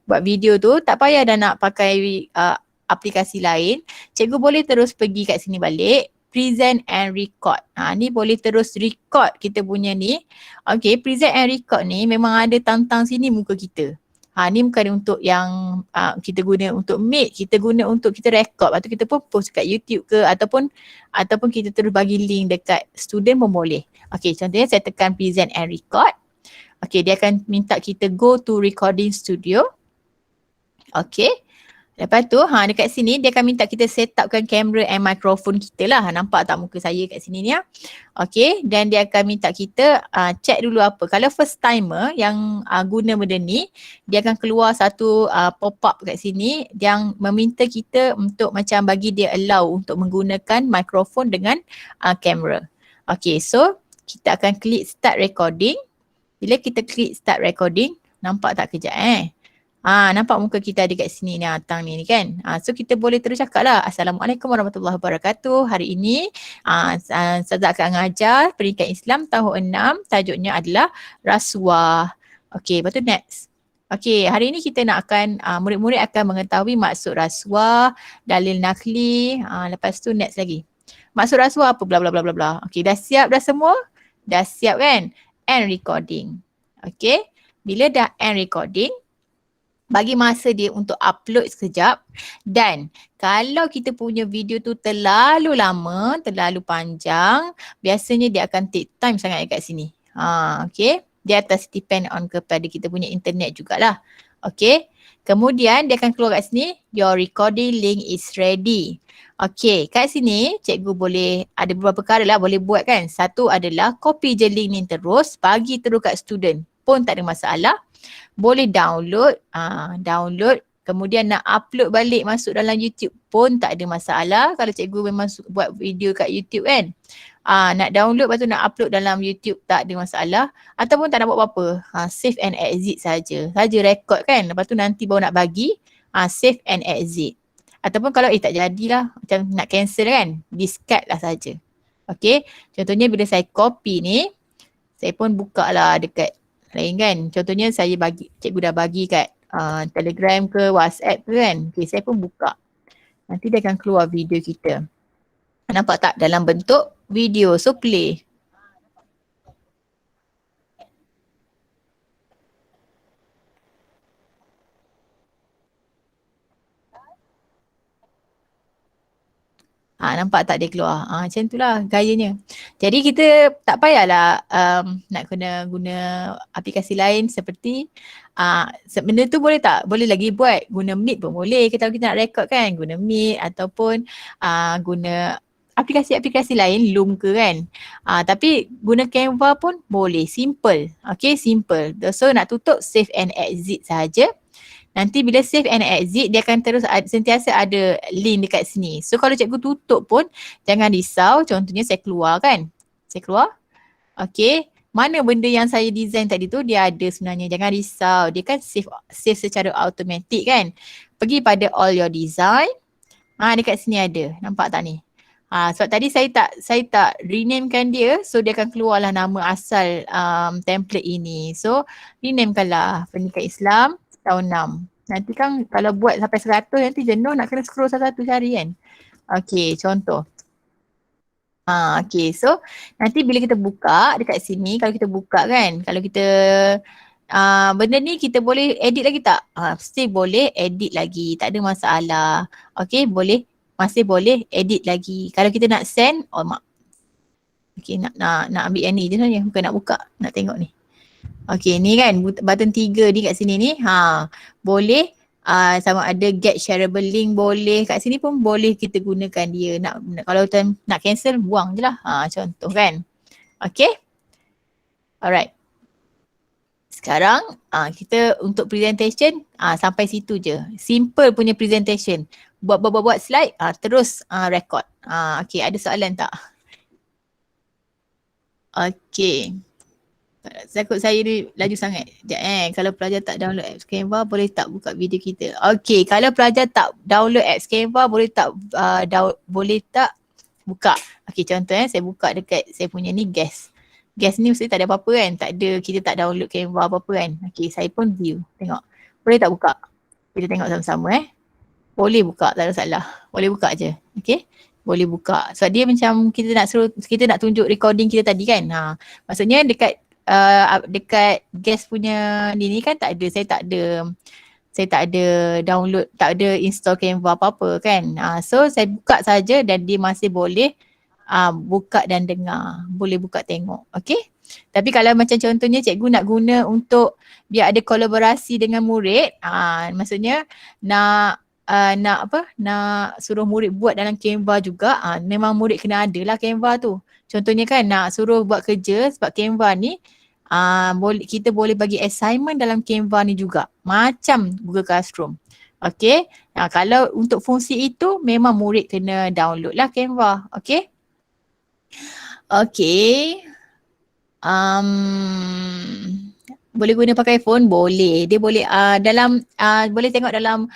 B: Buat video tu tak payah dah nak pakai aplikasi lain. Cikgu boleh terus pergi kat sini balik, present and record. Ni boleh terus record kita punya ni. Okay, present and record ni memang ada tantang sini muka kita. Ni bukan untuk yang kita guna untuk meet, kita guna untuk kita record. Lepas tu kita pun post kat YouTube ke ataupun kita terus bagi link dekat student pun boleh. Okay, contohnya saya tekan present and record. Okay, dia akan minta kita go to recording studio. Okay. Lepas tu dekat sini dia akan minta kita set upkan kamera and microphone kita lah. Nampak tak muka saya kat sini ni Okay, dan dia akan minta kita check dulu apa. Kalau first timer yang guna benda ni, dia akan keluar satu pop-up kat sini yang meminta kita untuk macam bagi dia allow untuk menggunakan microphone dengan kamera. Okay, so kita akan klik start recording. Bila kita klik start recording, nampak tak kejap nampak muka kita ada kat sini ni, tang ni kan. So kita boleh terus cakap lah, Assalamualaikum warahmatullahi wabarakatuh. Hari ini Ustazah akan mengajar pendidikan Islam tahun 6. Tajuknya adalah rasuah. Okay, lepas tu next. Okay, hari ini kita nak murid-murid akan mengetahui maksud rasuah, dalil nakli. Lepas tu next lagi. Maksud rasuah apa bla bla bla bla bla. Okay, dah siap dah semua? Dah siap kan? End recording. Okay, bila dah end recording, bagi masa dia untuk upload sekejap. Dan kalau kita punya video tu terlalu lama, terlalu panjang, biasanya dia akan take time sangat kat sini. Okay. Dia atas depend on kepada kita punya internet jugalah. Okay. Kemudian dia akan keluar kat sini, your recording link is ready. Okay, kat sini cikgu boleh, ada beberapa perkara lah boleh buat kan. Satu adalah copy je link ni terus, bagi terus kat student pun tak ada masalah. Boleh download, kemudian nak upload balik masuk dalam YouTube pun tak ada masalah kalau cikgu memang buat video kat YouTube kan. Nak download lepas tu nak upload dalam YouTube tak ada masalah, ataupun tak nak buat apa-apa, save and exit saja record kan, lepas tu nanti baru nak bagi save and exit. Ataupun kalau tak jadilah, macam nak cancel kan, discard lah saja. Okay, contohnya bila saya copy ni, saya pun buka lah dekat lain kan. Contohnya cikgu dah bagi kat Telegram ke WhatsApp ke kan. Okay, saya pun buka. Nanti dia akan keluar video kita. Nampak tak? Dalam bentuk video. So play. Nampak tak dia keluar? Macam itulah gayanya. Jadi kita tak payahlah nak guna aplikasi lain seperti benda tu boleh tak? Boleh lagi buat. Guna Meet pun boleh. Kalau kita nak record kan, guna Meet ataupun guna aplikasi-aplikasi lain, Loom ke kan. Tapi guna Canva pun boleh. Simple. Okay, simple. So nak tutup, save and exit sahaja. Nanti bila save and exit, dia akan terus sentiasa ada link dekat sini. So kalau cikgu tutup pun jangan risau. Contohnya saya keluar kan. Saya keluar. Okay. Mana benda yang saya design tadi tu dia ada sebenarnya. Jangan risau. Dia kan save secara automatik kan. Pergi pada all your design. Dekat sini ada. Nampak tak ni? Sebab tadi saya tak renamekan dia. So dia akan keluarlah nama asal template ini. So renamekanlah Pendidikan Islam tahun 6. Nanti kan kalau buat sampai 100 nanti jenuh nak kena scroll satu-satu cari kan. Okay, contoh. Okay, so nanti bila kita buka dekat sini, kalau kita buka kan, kalau kita benda ni kita boleh edit lagi tak? Still boleh edit lagi, tak ada masalah. Okay, masih boleh edit lagi. Kalau kita nak send, okay, nak ambil yang ni je sebenarnya, bukan nak buka, nak tengok ni. Okay, ni kan button 3 ni kat sini ni, boleh sama ada get shareable link boleh, kat sini pun boleh kita gunakan dia. Kalau time nak cancel, buang je lah. Contoh kan. Okay. Alright. Sekarang kita untuk presentation sampai situ je. Simple punya presentation. Buat slide, terus record. Okay, ada soalan tak? Okay. Takut saya ni laju sangat. Sekejap kalau pelajar tak download apps Canva, boleh tak buka video kita? Okay, kalau pelajar tak download apps Canva, boleh tak buka? Okay, contoh saya buka dekat saya punya ni guest. Guest ni mesti tak ada apa-apa kan? Tak ada, kita tak download Canva apa-apa kan? Okay, saya pun view. Tengok. Boleh tak buka? Kita tengok sama-sama Boleh buka, tak ada masalah. Boleh buka je. Okay? Boleh buka. Sebab dia macam kita nak tunjuk recording kita tadi kan? Maksudnya dekat guest punya ni kan tak ada. Saya tak ada download, tak ada install Canva apa-apa kan? So saya buka saja dan dia masih boleh buka dan dengar, boleh buka tengok. Okay. Tapi kalau macam contohnya cikgu nak guna untuk biar ada kolaborasi dengan murid, maksudnya nak suruh murid buat dalam Canva juga, memang murid kena ada lah Canva tu. Contohnya kan nak suruh buat kerja, sebab Canva ni kita boleh bagi assignment dalam Canva ni juga, macam Google Classroom. Okay. Kalau untuk fungsi itu memang murid kena download lah Canva. Okay. Okay. Boleh guna pakai phone? Boleh. Dia boleh boleh tengok dalam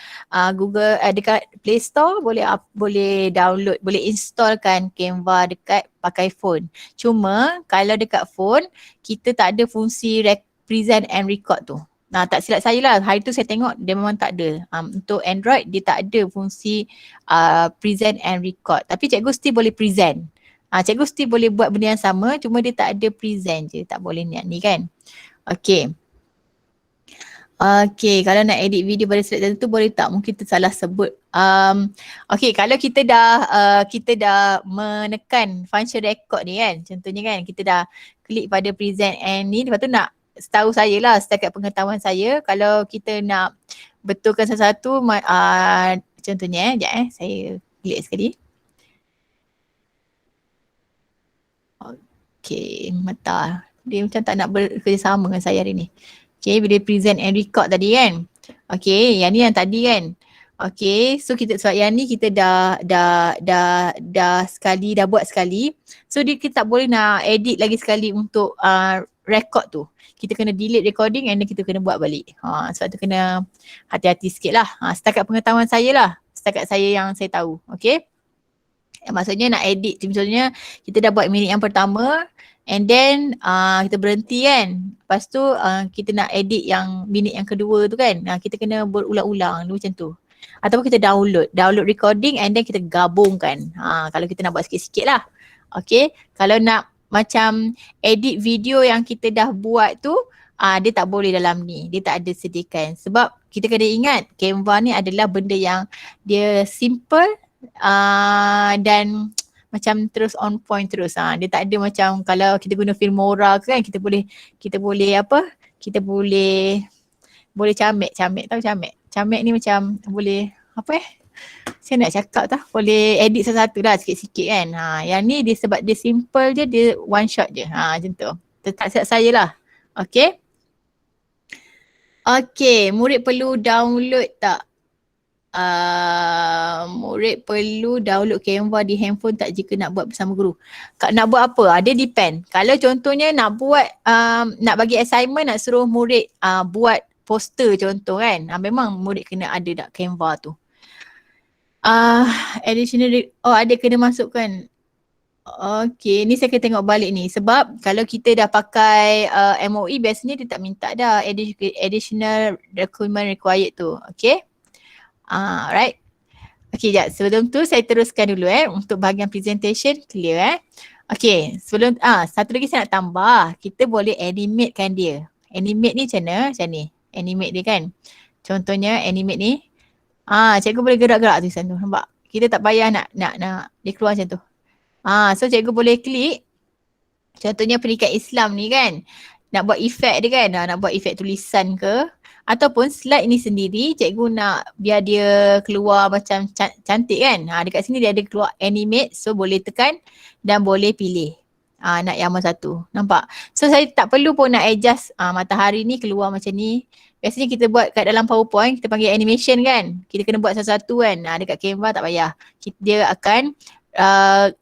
B: Google dekat Play Store, boleh download, boleh installkan Canva dekat pakai phone. Cuma kalau dekat phone kita tak ada fungsi present and record tu. Tak silap saya lah, hari tu saya tengok dia memang tak ada. Untuk Android dia tak ada fungsi present and record. Tapi cikgu still boleh present. Cikgu still boleh buat benda yang sama, cuma dia tak ada present je, tak boleh ni kan. Okay. Okay, kalau nak edit video pada slide tertentu boleh tak? Mungkin tersalah sebut. Okay, kalau kita dah menekan function record ni kan, contohnya kan kita dah klik pada present and ni, lepas tu nak setahu saya lah, setakat pengetahuan saya, kalau kita nak betulkan sesuatu, contohnya saya klik sekali. Okay, mata. Dia macam tak nak bekerjasama dengan saya hari ni. Okay, bila present and record tadi kan. Okay, yang ni yang tadi kan. Okay, so sebab yang ni kita dah sekali, dah buat sekali. So kita tak boleh nak edit lagi sekali untuk record tu. Kita kena delete recording and then kita kena buat balik. Sebab tu kena hati-hati sikit lah. Setakat pengetahuan saya lah. Setakat saya yang saya tahu. Okay. Maksudnya nak edit, contohnya kita dah buat minit yang pertama and then kita berhenti kan. Lepas tu kita nak edit yang minit yang kedua tu kan. Kita kena berulang-ulang macam tu. Ataupun kita download recording and then kita gabungkan. Kalau kita nak buat sikit-sikit lah. Okay. Kalau nak macam edit video yang kita dah buat tu, dia tak boleh dalam ni. Dia tak ada sediakan. Sebab kita kena ingat Canva ni adalah benda yang dia simple dan macam terus on point terus. Dia tak ada macam kalau kita guna Filmora kan, kita boleh camek, tahu camek? Camek ni macam boleh saya nak cakap boleh edit satu-satu dah sikit-sikit kan. Yang ni dia sebab dia simple je, dia one shot je. Macam tu. Tak silap saya lah. Okay. Okay, murid perlu download tak? Murid perlu download Canva di handphone tak jika nak buat bersama guru? Nak buat apa? Dia depend. Kalau contohnya nak buat nak bagi assignment, nak suruh murid buat poster contoh kan, memang murid kena ada tak Canva tu. Additional ada kena masukkan. Okay, ni saya kena tengok balik ni sebab kalau kita dah pakai MOE biasanya dia tak minta dah additional document required tu. Okay. Alright. Okay, sekejap. Sebelum tu saya teruskan dulu untuk bahagian presentation clear Okay, sebelum satu lagi saya nak tambah, kita boleh animatekan dia. Animate ni macam mana? Macam ni. Animate dia kan. Contohnya animate ni. Cikgu boleh gerak-gerak tulisan tu. Nampak? Kita tak payah nak dia keluar macam tu. So cikgu boleh klik. Contohnya peringkat Islam ni kan. Nak buat efek dia kan. Nak buat efek tulisan ke. Ataupun slide ni sendiri cikgu nak biar dia keluar macam cantik kan. Dekat sini dia ada keluar animate. So boleh tekan dan boleh pilih. Nak yang mana satu. Nampak? So saya tak perlu pun nak adjust matahari ni keluar macam ni. Biasanya kita buat kat dalam PowerPoint, kita panggil animation kan. Kita kena buat satu-satu kan. Dekat Canva tak payah.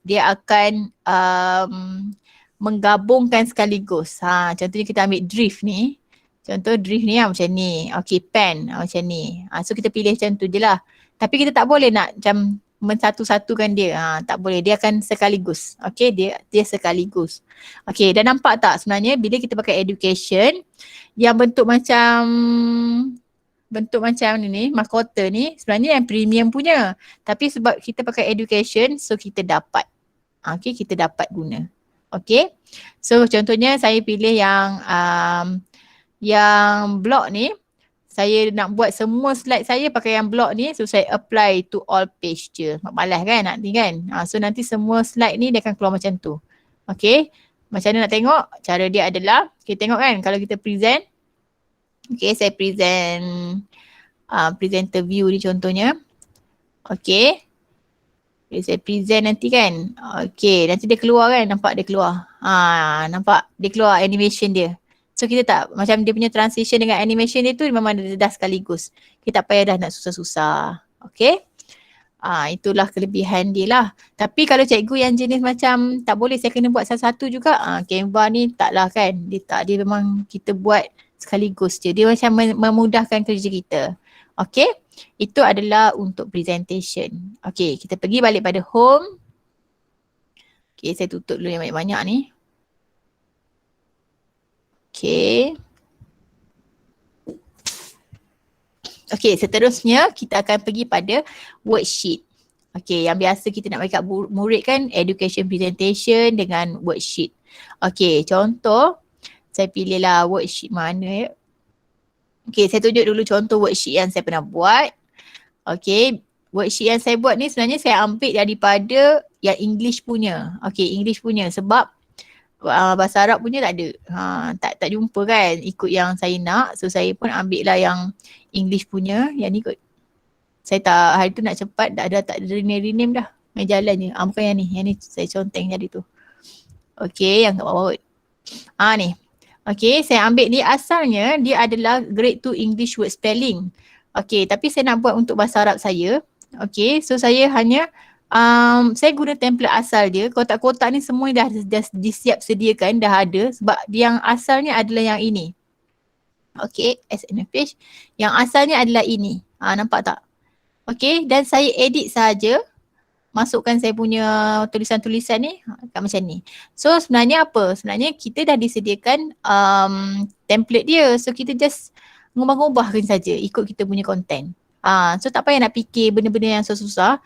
B: Dia akan menggabungkan sekaligus. Contohnya kita ambil drift ni. Contoh drift ni macam ni. Okay, pen macam ni. So kita pilih macam tu je lah. Tapi kita tak boleh nak macam mensatu-satukan dia. Tak boleh. Dia akan sekaligus. Okay, dia sekaligus. Okay, dah nampak tak sebenarnya bila kita pakai education yang bentuk macam ni, mahkota ni sebenarnya yang premium punya. Tapi sebab kita pakai education, so kita dapat. Okay, kita dapat guna. Okay, so contohnya saya pilih yang blok ni. Saya nak buat semua slide saya pakai yang blok ni. So saya apply to all page je. Malas kan nanti kan. So nanti semua slide ni dia akan keluar macam tu. Okay. Macam mana nak tengok? Cara dia adalah, kita tengok kan kalau kita present. Okay, saya present presenter view ni contohnya. Okay. Saya present nanti kan. Okay, nanti dia keluar kan. Nampak dia keluar. Nampak dia keluar animation dia. So kita tak, macam dia punya transition dengan animation dia tu memang dah sekaligus. Kita tak payah dah nak susah-susah. Okay. Itulah kelebihan dia lah. Tapi kalau cikgu yang jenis macam tak boleh saya kena buat satu-satu juga. Canva ni taklah kan. Dia memang kita buat sekaligus je. Dia macam memudahkan kerja kita. Okay. Itu adalah untuk presentation. Okay, kita pergi balik pada home. Okay, saya tutup dulu yang banyak-banyak ni. Okay. Okay, seterusnya kita akan pergi pada worksheet. Okay, yang biasa kita nak bagi kat murid kan education presentation dengan worksheet. Okay, contoh saya pilihlah worksheet mana ya. Okay, saya tunjuk dulu contoh worksheet yang saya pernah buat. Okay, worksheet yang saya buat ni sebenarnya saya ambil daripada yang English punya. Okay, English punya sebab bahasa Arab punya tak ada. Tak jumpa kan ikut yang saya nak. So saya pun ambil lah yang English punya. Yang ni kot. Saya tak, hari tu nak cepat tak ada rename dah. Main jalan je. Bukan yang ni. Yang ni saya conteng jadi tu. Okay, yang kat bawah kot. Ni. Okay, saya ambil ni asalnya dia adalah grade 2 English word spelling. Okay, tapi saya nak buat untuk bahasa Arab saya. Okay, so saya hanya saya guna template asal dia. Kotak-kotak ni semua dah disiap sediakan, dah ada sebab yang asalnya adalah yang ini. Okay, SNFH. Yang asalnya adalah ini. Nampak tak? Okay, dan saya edit saja. Masukkan saya punya tulisan-tulisan ni kat macam ni. So sebenarnya apa? Sebenarnya kita dah disediakan template dia. So kita just ngubah-ngubahkan saja ikut kita punya content. So tak payah nak fikir benda-benda yang susah-susah.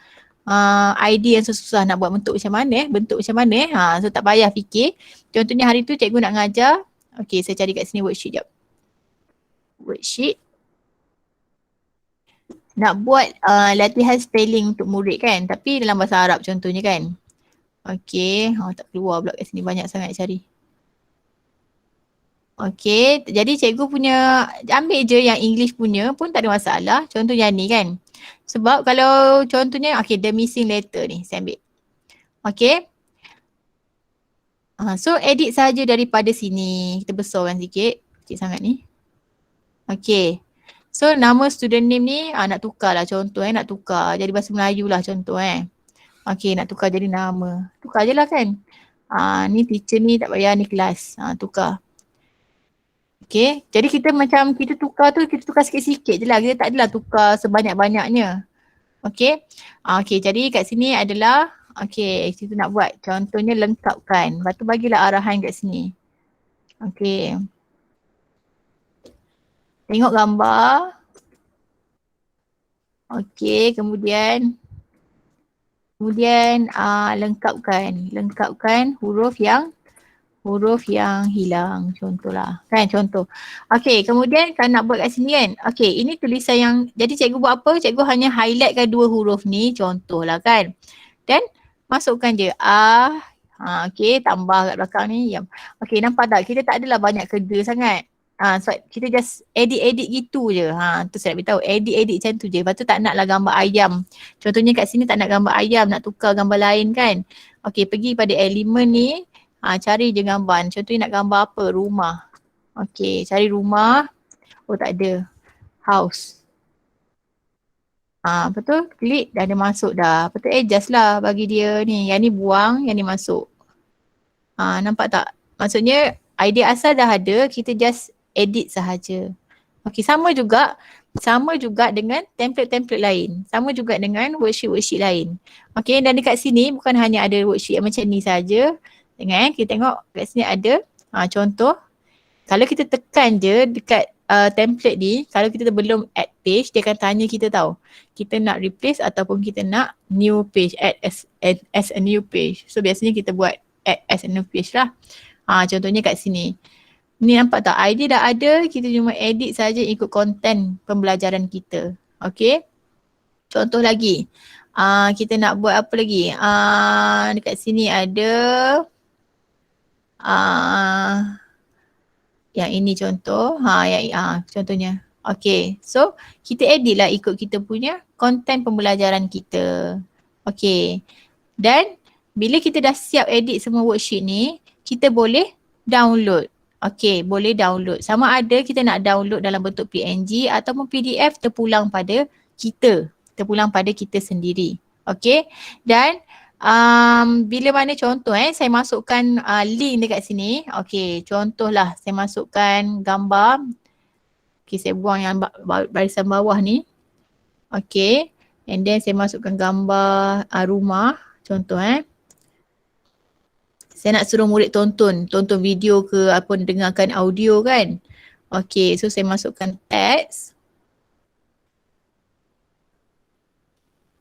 B: Idea yang susah nak buat bentuk macam mana so tak payah fikir. Contohnya hari tu cikgu nak ngajar. Okay, saya cari kat sini worksheet jap. Worksheet nak buat latihan spelling untuk murid kan, tapi dalam bahasa Arab contohnya kan. Okay, tak keluar pula kat sini, banyak sangat cari. Okay, jadi cikgu punya ambil je yang English punya pun tak ada masalah. Contoh yang ni kan. Sebab kalau contohnya, okay, the missing letter ni saya ambil. Okay. So edit saja daripada sini. Kita besarkan sikit. Kecil sangat ni. Okay. So nama student name ni nak tukar lah contoh nak tukar. Jadi bahasa Melayu lah contoh Okay, nak tukar jadi nama. Tukar je lah kan. Ni teacher ni tak payah, ni kelas. Tukar. Okay, jadi kita macam kita tukar sikit-sikit je lah. Kita tak adalah tukar sebanyak-banyaknya. Okay. Okay, jadi kat sini adalah, okay, kita nak buat contohnya lengkapkan. Lepas tu bagilah arahan kat sini. Okay. Tengok gambar. Okay, kemudian lengkapkan huruf yang huruf yang hilang, contohlah. Kan contoh. Okey, kemudian kalau nak buat kat sini kan. Okey, ini tulisan yang, jadi cikgu buat apa? Cikgu hanya highlightkan dua huruf ni, contohlah kan. Dan masukkan je okey, tambah kat belakang ni. Okey, nampak tak? Kita tak adalah banyak kerja sangat. So kita just edit-edit gitu je. Tu saya nak beritahu. Edit-edit macam tu je. Lepas tu tak naklah gambar ayam. Contohnya kat sini tak nak gambar ayam, nak tukar gambar lain kan. Okey, pergi pada elemen ni. Cari je gambar. Contohnya nak gambar apa? Rumah. Okey, cari rumah. Oh tak ada. House. Lepas tu klik dah ada masuk dah. Lepas tu adjust lah bagi dia ni. Yang ni buang, yang ni masuk. Nampak tak? Maksudnya idea asal dah ada, kita just edit sahaja. Okey, sama juga dengan template-template lain. Sama juga dengan worksheet-worksheet lain. Okey, dan dekat sini bukan hanya ada worksheet yang macam ni saja. Tengok kita tengok kat sini ada contoh. Kalau kita tekan je dekat template ni, kalau kita belum add page, dia akan tanya kita tahu. Kita nak replace ataupun kita nak new page, add as a new page. So biasanya kita buat add as a new page lah. Contohnya kat sini. Ni nampak tak? Idea dah ada, kita cuma edit saja ikut konten pembelajaran kita. Okay. Contoh lagi. Kita nak buat apa lagi? Dekat sini ada yang ini contoh. Contohnya. Okay. So kita edit lah ikut kita punya konten pembelajaran kita. Okay. Dan bila kita dah siap edit semua worksheet ni, kita boleh download. Okay, boleh download. Sama ada kita nak download dalam bentuk PNG ataupun PDF terpulang pada kita. Terpulang pada kita sendiri. Okay. Dan bila mana contoh saya masukkan link dekat sini. Okay, contohlah saya masukkan gambar. Okay, saya buang yang barisan bawah ni. Okay. And then saya masukkan gambar rumah. Contoh saya nak suruh murid tonton video ke apa, dengarkan audio kan. Okay, so saya masukkan teks.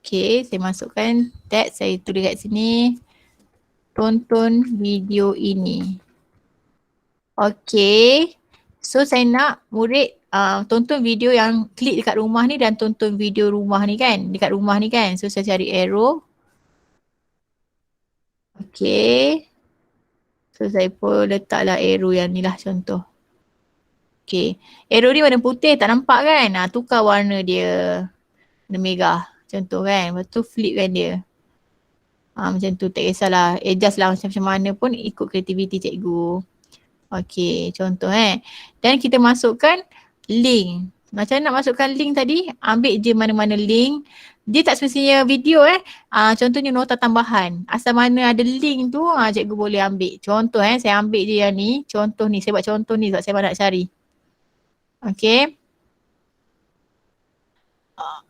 B: Okay, saya masukkan teks, saya tulis kat sini. Tonton video ini. Okay, so saya nak murid tonton video yang klik dekat rumah ni dan tonton video rumah ni kan. Dekat rumah ni kan. So saya cari arrow. Okay. So saya pun letaklah arrow yang ni lah contoh. Okay. Arrow ni warna putih tak nampak kan? Tukar warna dia. Warna merah. Contoh kan. Lepas tu flip kan dia. Macam tu tak kisahlah. Adjust lah macam mana pun ikut kreativiti cikgu. Okay. Contoh Dan kita masukkan link. Macam nak masukkan link tadi. Ambil je mana-mana link. Dia tak semestinya video contohnya nota tambahan. Asal mana ada link tu cikgu boleh ambil. Contoh saya ambil je yang ni. Contoh ni, saya buat contoh ni sebab saya nak cari. Okay.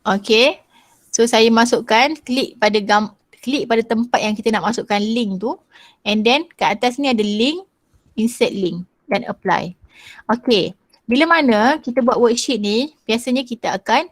B: Okay. So saya masukkan, klik pada tempat yang kita nak masukkan link tu. And then kat atas ni ada link, insert link dan apply. Okay. Bila mana kita buat worksheet ni, biasanya kita akan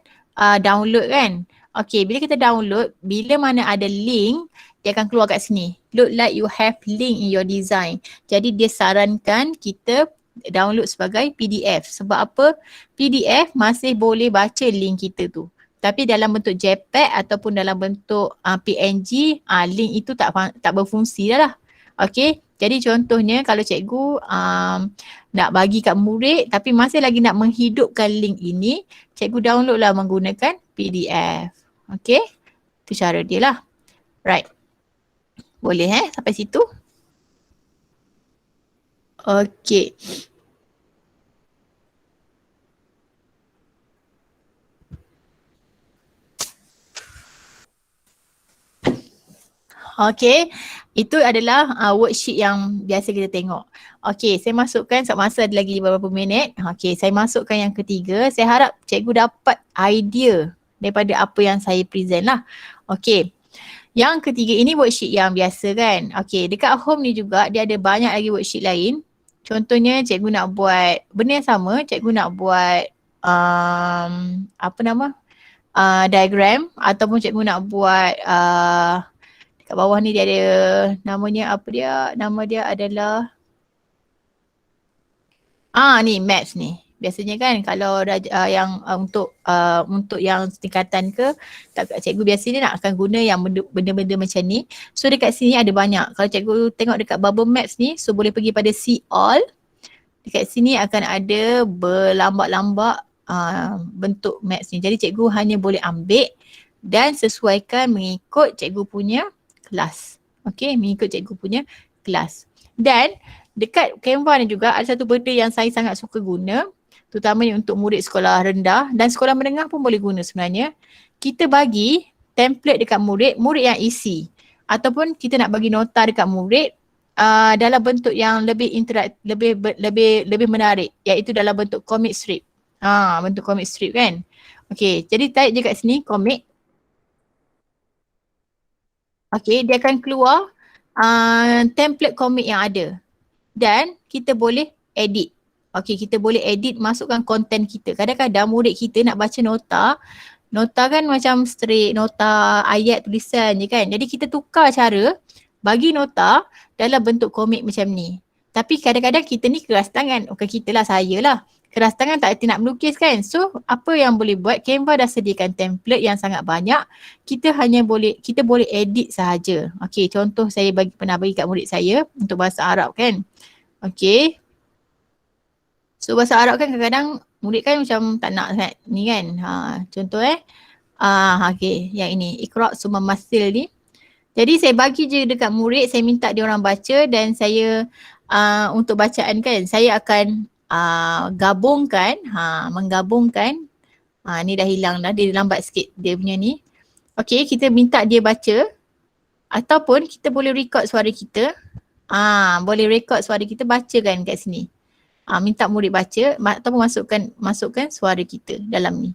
B: download kan. Okay, bila kita download, bila mana ada link, dia akan keluar kat sini. Look like you have link in your design. Jadi dia sarankan kita download sebagai PDF. Sebab apa? PDF masih boleh baca link kita tu. Tapi dalam bentuk JPEG ataupun dalam bentuk PNG, link itu tak berfungsi dah lah. Okay, jadi contohnya kalau cikgu nak bagi kat murid tapi masih lagi nak menghidupkan link ini, cikgu download lah menggunakan PDF. Okay, itu cara dia lah. Right. Boleh sampai situ? Okay. Okay, itu adalah worksheet yang biasa kita tengok. Okay, saya masukkan sebab masa ada lagi beberapa minit. Okay, saya masukkan yang ketiga. Saya harap cikgu dapat idea daripada apa yang saya present lah. Okay, yang ketiga ini worksheet yang biasa kan. Okay, dekat home ni juga dia ada banyak lagi worksheet lain. Contohnya cikgu nak buat benda yang sama, cikgu nak buat diagram ataupun cikgu nak buat kat bawah ni dia ada namanya apa dia? Nama dia adalah Ni maps ni. Biasanya kan kalau yang untuk yang tingkatan ke cikgu biasanya nak akan guna yang benda-benda macam ni. So dekat sini ada banyak. Kalau cikgu tengok dekat bubble maps ni, so boleh pergi pada see all. Dekat sini akan ada berlambak-lambak bentuk maps ni. Jadi cikgu hanya boleh ambil dan sesuaikan mengikut cikgu punya kelas. Okey, mengikut cikgu punya kelas. Dan dekat Canva ni juga ada satu benda yang saya sangat suka guna, terutamanya untuk murid sekolah rendah dan sekolah menengah pun boleh guna sebenarnya. Kita bagi template dekat murid yang isi ataupun kita nak bagi nota dekat murid dalam bentuk yang lebih lebih menarik, iaitu dalam bentuk comic strip. Bentuk comic strip kan. Okey, jadi type je kat sini comic. Okey, dia akan keluar template komik yang ada. Dan kita boleh edit. Okey, kita boleh edit, masukkan konten kita. Kadang-kadang murid kita nak baca nota kan macam straight, nota ayat tulisan je kan. Jadi kita tukar cara bagi nota dalam bentuk komik macam ni. Tapi kadang-kadang kita ni keras tangan. Bukan kita lah, saya lah. Keras tangan tak erti nak melukis kan. So apa yang boleh buat, Canva dah sediakan template yang sangat banyak. Kita boleh edit sahaja. Okey, contoh saya pernah bagi kat murid saya untuk bahasa Arab kan. Okey. So bahasa Arab kan kadang-kadang murid kan macam tak nak sangat ni kan. Contoh okey, yang ini Iqra' summa mathil ni. Jadi saya bagi je dekat murid, saya minta dia orang baca dan saya untuk bacaan kan saya akan menggabungkan. Ni dah hilang dah, dia lambat sikit dia punya ni. Okey, kita minta dia baca ataupun kita boleh record suara kita. Boleh record suara kita, bacakan kat sini. Minta murid baca ataupun masukkan suara kita dalam ni.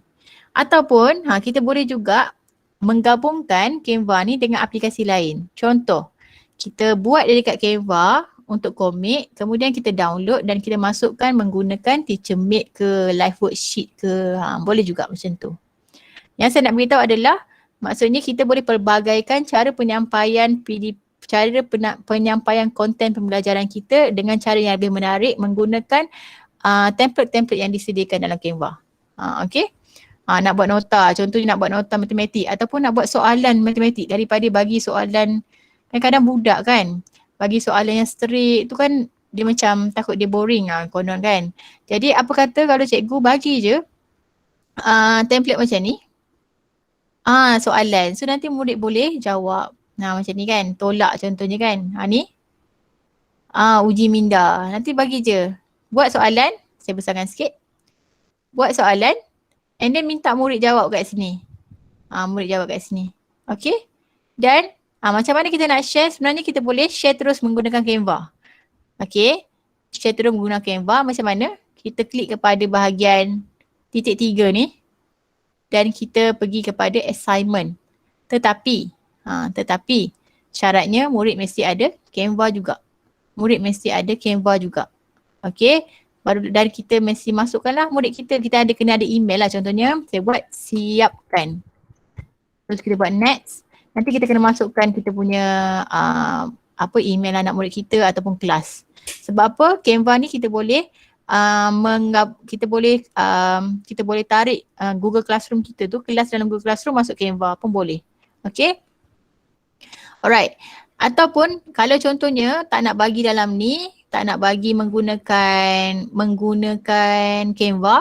B: Ataupun kita boleh juga menggabungkan Canva ni dengan aplikasi lain. Contoh, kita buat dia dekat Canva untuk komik, kemudian kita download dan kita masukkan menggunakan TeacherMate ke Live Worksheet ke, boleh juga macam tu. Yang saya nak beritahu adalah maksudnya kita boleh pelbagaikan cara penyampaian penyampaian konten pembelajaran kita dengan cara yang lebih menarik menggunakan template-template yang disediakan dalam Canva. Okey. Nak buat nota, contohnya nak buat nota matematik ataupun nak buat soalan matematik, daripada bagi soalan, kadang-kadang budak kan bagi soalan yang straight tu kan dia macam takut dia boring konon kan. Jadi apa kata kalau cikgu bagi je template macam ni, soalan, so nanti murid boleh jawab. Macam ni kan, tolak contohnya kan. Ni uji minda, nanti bagi je buat soalan, saya besarkan sikit, buat soalan and then minta murid jawab kat sini. Murid jawab kat sini. Okay. Dan macam mana kita nak share, sebenarnya kita boleh share terus menggunakan Canva. Okay. Share terus menggunakan Canva macam mana? Kita klik kepada bahagian titik 3 ni dan kita pergi kepada assignment. Tetapi syaratnya murid mesti ada Canva juga. Murid mesti ada Canva juga. Okay. Dan kita mesti masukkanlah murid kita kena ada email lah, contohnya saya buat siapkan. Terus kita buat next. Nanti kita kena masukkan kita punya email anak murid kita ataupun kelas. Sebab apa? Canva ni kita boleh kita boleh tarik Google Classroom kita tu, kelas dalam Google Classroom masuk Canva pun boleh. Okay? Alright. Ataupun kalau contohnya tak nak bagi dalam ni, tak nak bagi menggunakan Canva,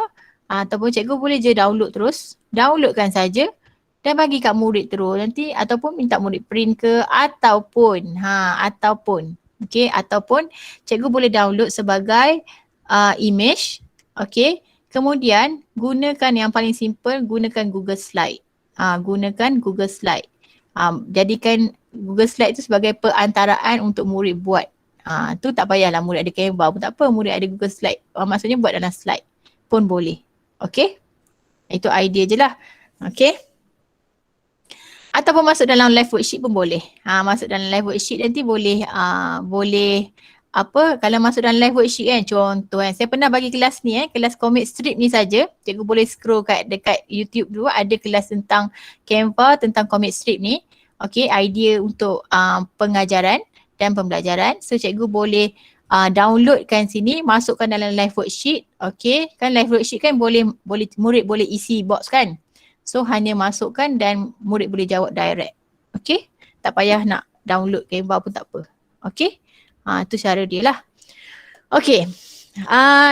B: ataupun cikgu boleh je download terus. Downloadkan saja dan bagi kat murid terus nanti, ataupun minta murid print ke, ataupun okey, ataupun cikgu boleh download sebagai image. Okey, kemudian gunakan yang paling simple, gunakan Google Slide. Gunakan Google Slide. Jadikan Google Slide tu sebagai perantaraan untuk murid buat. Tu tak payahlah murid ada Canva pun tak apa, murid ada Google Slide. Maksudnya buat dalam slide pun boleh. Okey? Itu idea je lah. Okey? Ataupun masuk dalam live worksheet pun boleh. Masuk dalam live worksheet nanti boleh kalau masuk dalam live worksheet kan, contoh kan, saya pernah bagi kelas ni kelas comic strip ni saja. Cikgu boleh scroll dekat YouTube dulu, ada kelas tentang Canva, tentang comic strip ni. Okey, idea untuk pengajaran dan pembelajaran. So cikgu boleh downloadkan sini, masukkan dalam live worksheet. Okay, kan live worksheet kan boleh murid boleh isi box kan. So hanya masukkan dan murid boleh jawab direct. Okay, tak payah nak download Canva pun tak apa. Okay, tu cara dia lah. Okay,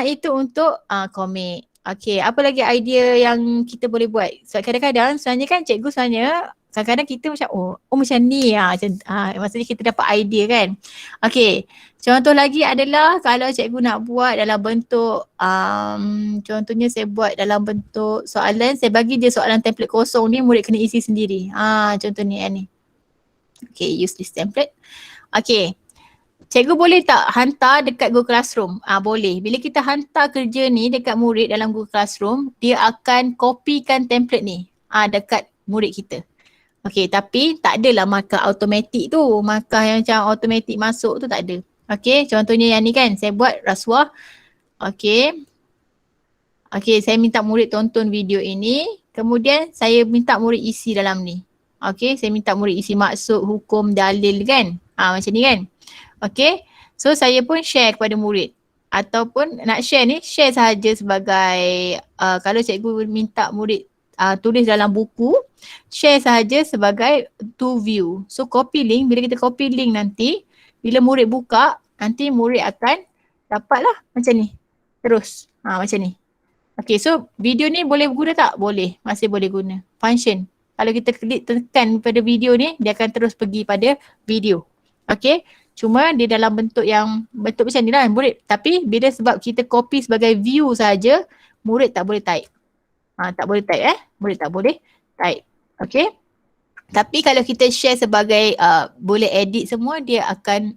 B: itu untuk komik. Okay, apa lagi idea yang kita boleh buat? So kadang-kadang sebenarnya kan cikgu sebenarnya kadang-kadang kita macam macam ni maksudnya kita dapat idea kan. Okay, contoh lagi adalah kalau cikgu nak buat dalam bentuk contohnya saya buat dalam bentuk soalan, saya bagi dia soalan template kosong ni, murid kena isi sendiri. Contoh ni ni. Okay, use this template. Okay, cikgu boleh tak hantar dekat Google Classroom? Boleh. Bila kita hantar kerja ni dekat murid dalam Google Classroom, dia akan kopikan template ni dekat murid kita. Okay, tapi tak adalah markah automatik tu. Markah yang macam automatik masuk tu tak ada. Okay, contohnya yang ni kan, saya buat rasuah. Okay. Okay, saya minta murid tonton video ini. Kemudian saya minta murid isi dalam ni. Okay, saya minta murid isi maksud, hukum, dalil kan. Macam ni kan. Okay, so saya pun share kepada murid. Ataupun nak share ni, share sahaja sebagai kalau cikgu minta murid tulis dalam buku, share sahaja sebagai to view. So copy link, bila kita copy link nanti, bila murid buka, nanti murid akan dapatlah macam ni. Terus, macam ni. Okay, so video ni boleh guna tak? Boleh, masih boleh guna. Function. Kalau kita klik tekan pada video ni, dia akan terus pergi pada video. Okay. Cuma dia dalam bentuk macam ni lah murid. Tapi bila sebab kita copy sebagai view saja, murid tak boleh type. Tak boleh type murid tak boleh type. Okay. Tapi kalau kita share sebagai boleh edit semua, dia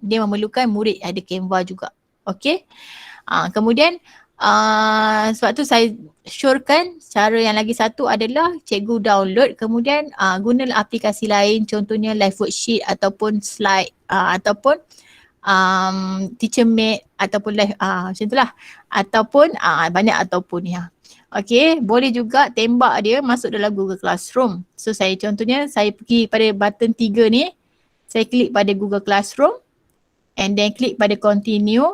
B: memerlukan murid ada Canva juga. Okay. Kemudian sebab tu saya syorkan cara yang lagi satu adalah cikgu download, kemudian gunalah aplikasi lain, contohnya live worksheet ataupun slide ataupun teachermate ataupun live macam itulah, ataupun banyak ataupun ya. Okay, boleh juga tembak dia masuk dalam Google Classroom. So saya contohnya saya pergi pada button 3 ni, saya klik pada Google Classroom and then klik pada continue.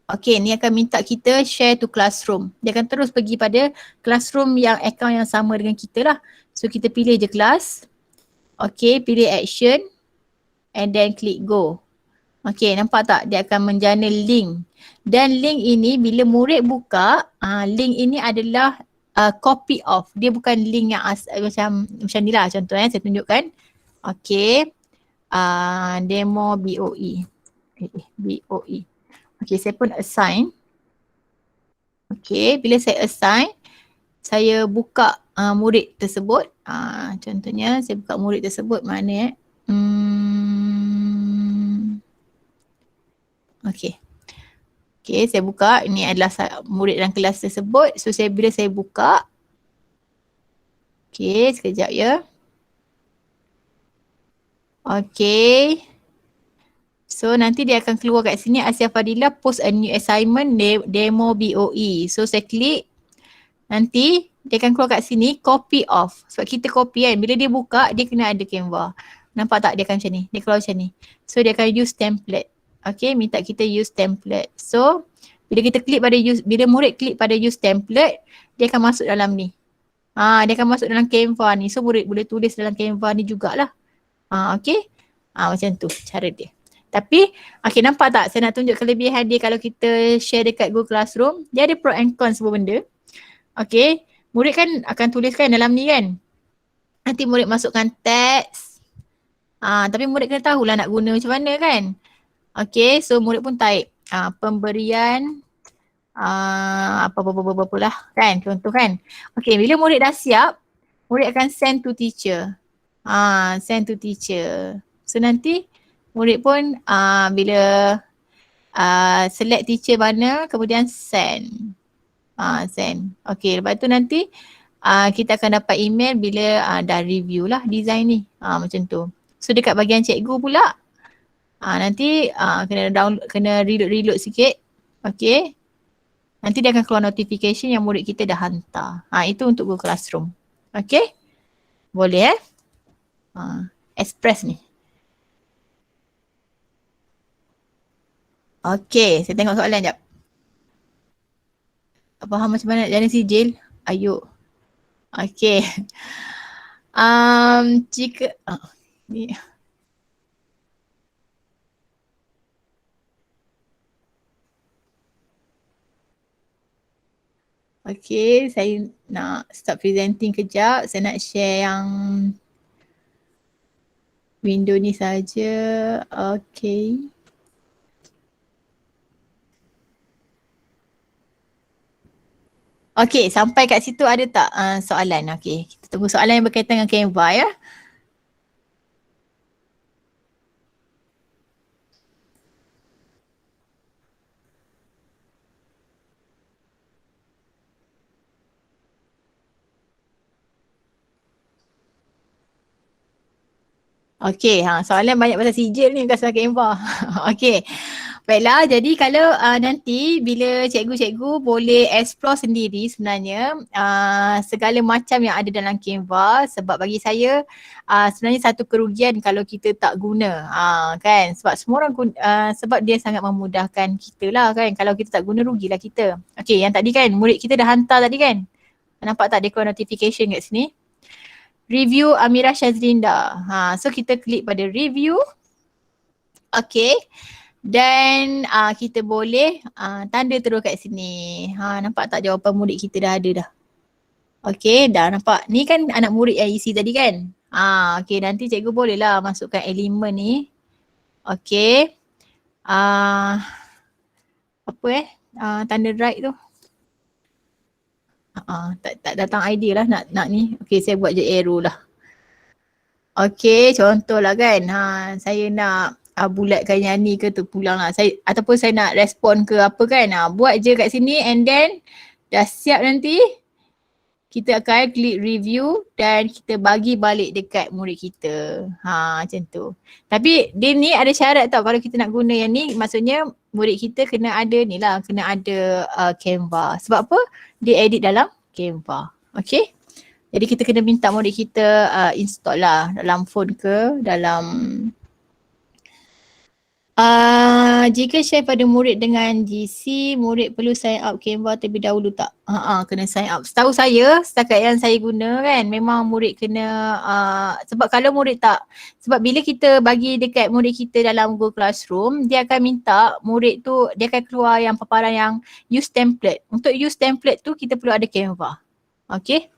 B: Okay, ni akan minta kita share to classroom. Dia akan terus pergi pada classroom yang account yang sama dengan kita lah. So kita pilih je class. Okay, pilih action and then klik go. Okay, nampak tak? Dia akan menjana link. Dan link ini bila murid buka, link ini adalah copy of. Dia bukan link yang macam ni lah contohnya saya tunjukkan. Okay, demo BOE. BOE. Okay, saya pun assign. Okay, bila saya assign, saya buka murid tersebut. Contohnya saya buka murid tersebut mana Okay. Okay, saya buka. Ini adalah murid dalam kelas tersebut. So bila saya buka. Okay, sekejap ya. Okay. So nanti dia akan keluar kat sini, Asia Fadilah post a new assignment demo BOE. So saya klik, nanti dia akan keluar kat sini copy off. Sebab kita copy kan, bila dia buka dia kena ada Canva. Nampak tak dia akan macam ni, dia keluar macam ni. So dia akan use template. Okay, minta kita use template. So bila kita klik pada bila murid klik pada use template, dia akan masuk dalam ni. Dia akan masuk dalam Canva ni. So murid boleh tulis dalam Canva ni jugalah. Okay, macam tu cara dia. Tapi, okay, nampak tak saya nak tunjuk kelebihan dia kalau kita share dekat Google Classroom. Dia ada pro and con semua benda. Okay, murid kan akan tuliskan dalam ni kan. Nanti murid masukkan teks. Tapi murid kena tahulah nak guna macam mana kan. Okay, so murid pun type pemberian apa-apa lah kan, contoh kan. Okay, bila murid dah siap, murid akan send to teacher. Send to teacher. So nanti murid pun bila select teacher mana, kemudian send. Send. Okay, lepas tu nanti kita akan dapat email bila dah review lah design ni. Macam tu. So dekat bahagian cikgu pula, nanti kena download, kena reload sikit. Okay. Nanti dia akan keluar notification yang murid kita dah hantar. Itu untuk Google Classroom. Okay. Boleh Express ni. Okay, saya tengok soalan jap. Faham macam mana jana sijil? Ayo. Okay. Jika ni. Okay, saya nak start presenting kejap. Saya nak share yang window ni saja. Okay. Okay, sampai kat situ ada tak soalan? Okay, kita tunggu soalan yang berkaitan dengan Canva ya. Okay, soalan banyak pasal sijil ni bukan pasal Canva. Okay, baiklah. Jadi kalau nanti bila cikgu-cikgu boleh explore sendiri sebenarnya segala macam yang ada dalam Canva, sebab bagi saya sebenarnya satu kerugian kalau kita tak guna kan, sebab semua orang sebab dia sangat memudahkan kita lah kan. Kalau kita tak guna rugilah kita. Okay, yang tadi kan murid kita dah hantar tadi kan, nampak tak dia keluar notification kat sini? Review Amira Shazlinda. So kita klik pada review. Okay. Dan kita boleh tanda terus kat sini. Nampak tak jawapan murid kita dah ada dah. Okay, dah nampak. Ni kan anak murid yang isi tadi kan. Okay, nanti cikgu boleh lah masukkan elemen ni. Okay. Tanda right tu. Tak datang idea lah nak ni. Okay, saya buat je arrow lah. Okay, contoh lah kan. Saya nak bulatkan yang ni ke tu pulang lah. Ataupun saya nak respon ke apa kan. Buat je kat sini and then dah siap nanti kita akan klik review dan kita bagi balik dekat murid kita. Macam tu. Tapi dia ni ada syarat tau kalau kita nak guna yang ni. Maksudnya murid kita kena ada ni lah. Kena ada Canva. Sebab apa? Dia edit dalam Canva. Okay. Jadi kita kena minta murid kita install lah dalam phone ke dalam jika share pada murid dengan GC, murid perlu sign up Canva terlebih dahulu tak? Kena sign up. Setahu saya, setakat yang saya guna kan, memang murid kena sebab kalau murid tak, sebab bila kita bagi dekat murid kita dalam Google Classroom, dia akan minta murid tu, dia akan keluar yang paparan yang use template. Untuk use template tu kita perlu ada Canva. Okay?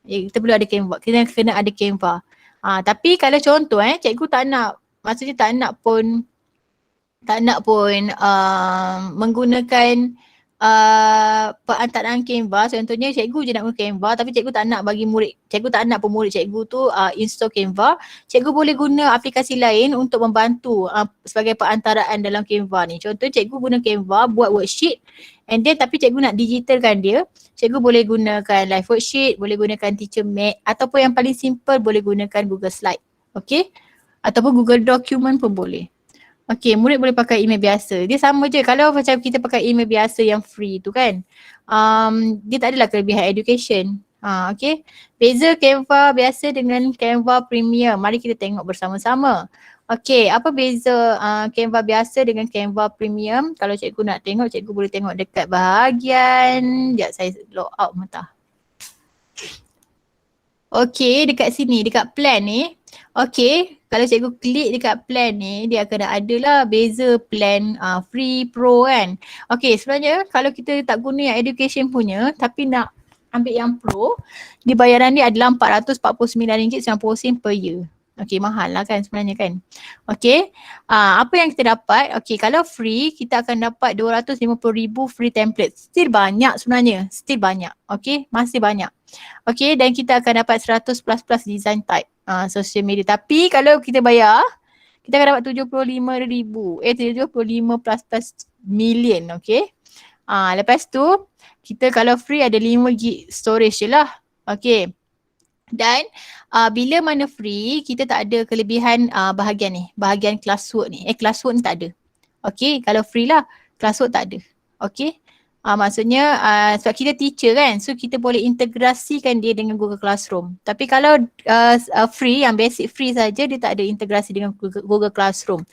B: Kita perlu ada Canva. Kita kena ada Canva. Tapi kalau contoh cikgu tak nak, maksudnya tak nak pun menggunakan perantaraan Canva. Contohnya cikgu je nak guna Canva tapi cikgu tak nak bagi murid, cikgu tak nak pun murid cikgu tu install Canva. Cikgu boleh guna aplikasi lain untuk membantu sebagai perantaraan dalam Canva ni. Contoh cikgu guna Canva buat worksheet and then tapi cikgu nak digitalkan dia, cikgu boleh gunakan live worksheet, boleh gunakan teacher Mac ataupun yang paling simple boleh gunakan Google Slide. Okay? Ataupun Google Document pun boleh. Okay, murid boleh pakai email biasa. Dia sama je kalau macam kita pakai email biasa yang free tu kan. Dia tak adalah kelebihan education. Okay. Beza Canva biasa dengan Canva Premium. Mari kita tengok bersama-sama. Okay, apa beza Canva biasa dengan Canva Premium? Kalau cikgu nak tengok, cikgu boleh tengok dekat bahagian. Sekejap saya log out mentah. Okay, dekat sini, dekat plan ni. Okay, kalau cikgu klik dekat plan ni, dia akan ada lah beza plan free pro kan. Okay, sebenarnya kalau kita tak guna yang education punya tapi nak ambil yang pro, di bayaran dia adalah RM449.90 per year. Okay, mahal lah kan sebenarnya kan. Okay, apa yang kita dapat? Okay, kalau free, kita akan dapat 250,000 free template. Still banyak sebenarnya, still banyak. Okay, masih banyak. Okay, dan kita akan dapat 100++ design type social media. Tapi kalau kita bayar, kita akan dapat 75,000. 75++ million. Okay. Lepas tu, kita kalau free ada 5 gig storage je lah. Okay. Dan bila mana free, kita tak ada kelebihan bahagian ni. Bahagian classwork ni. Classwork ni tak ada. Okay, kalau free lah, classwork tak ada. Okay. Maksudnya sebab kita teacher kan, so kita boleh integrasikan dia dengan Google Classroom. Tapi kalau free, yang basic free saja, dia tak ada integrasi dengan Google Classroom.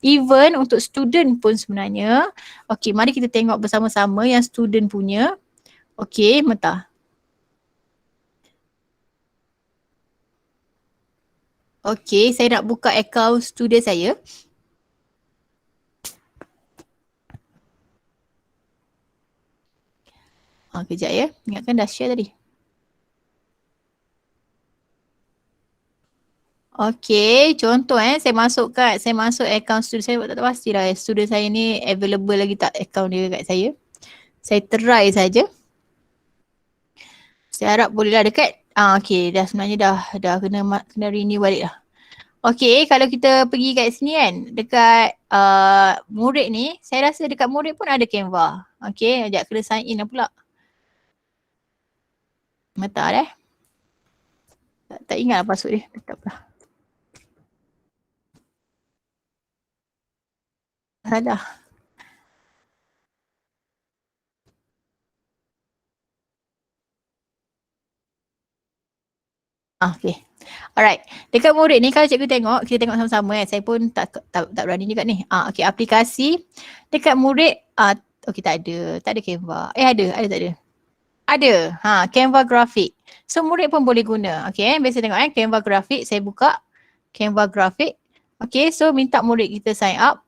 B: Even untuk student pun sebenarnya, okay, mari kita tengok bersama-sama yang student punya. Okay, mentah. Okay, saya nak buka akaun student saya. Kejap ya. Ingatkan dah share tadi. Okay, contoh saya masuk akaun student saya, tak tahu pastilah student saya ni available lagi tak akaun dia kat saya. Saya try saja. Saya harap bolehlah dekat. Okay, dah sebenarnya dah kena renew balik dah. Okay, kalau kita pergi kat sini kan, dekat murid ni, saya rasa dekat murid pun ada Canva. Okay, sekejap kena sign in lah pula. Mata dah. Tak ingat lah password dia. Tak apa. Salah. Okay. Alright. Dekat murid ni kalau cikgu tengok, kita tengok sama-sama kan. Saya pun tak berani juga ni. Okay, aplikasi. Dekat murid, okay tak ada Canva. Ada tak ada? Ada. Canva grafik. So murid pun boleh guna. Okay, biasa tengok Canva grafik. Saya buka Canva grafik. Okay, so minta murid kita sign up.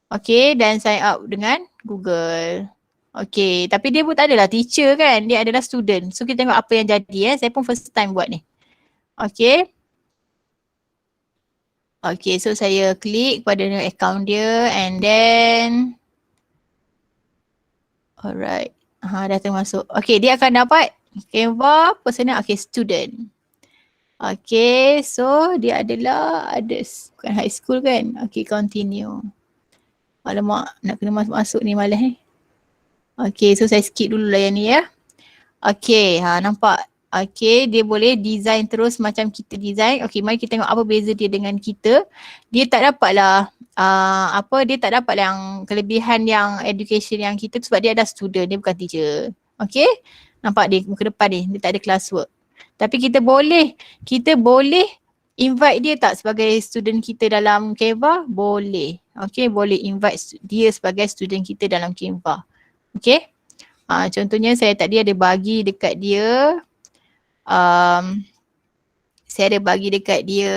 B: Okay, dan sign up dengan Google. Okay, tapi dia pun tak adalah teacher kan. Dia adalah student. So kita tengok apa yang jadi. Saya pun first time buat ni. Okay. Okay, so saya klik pada account dia and then alright. Dah termasuk. Okay, dia akan dapat Canva personal, okay, student. Okay, so dia adalah bukan high school kan? Okay, continue. Alamak, nak kena masuk ni malas ni. Okay, so saya skip dulu lah yang ni ya. Okay, nampak. Okay, dia boleh design terus macam kita design. Okay, mari kita tengok apa beza dia dengan kita. Dia tak dapatlah dia tak dapat yang kelebihan yang education yang kita tu sebab dia ada student, dia bukan teacher. Okay, nampak dia muka depan ni, dia tak ada classwork. Tapi kita boleh invite dia tak sebagai student kita dalam Canva? Boleh. Okay, boleh invite dia sebagai student kita dalam Canva. Okay, contohnya saya tadi ada bagi dekat dia. Saya ada bagi dekat dia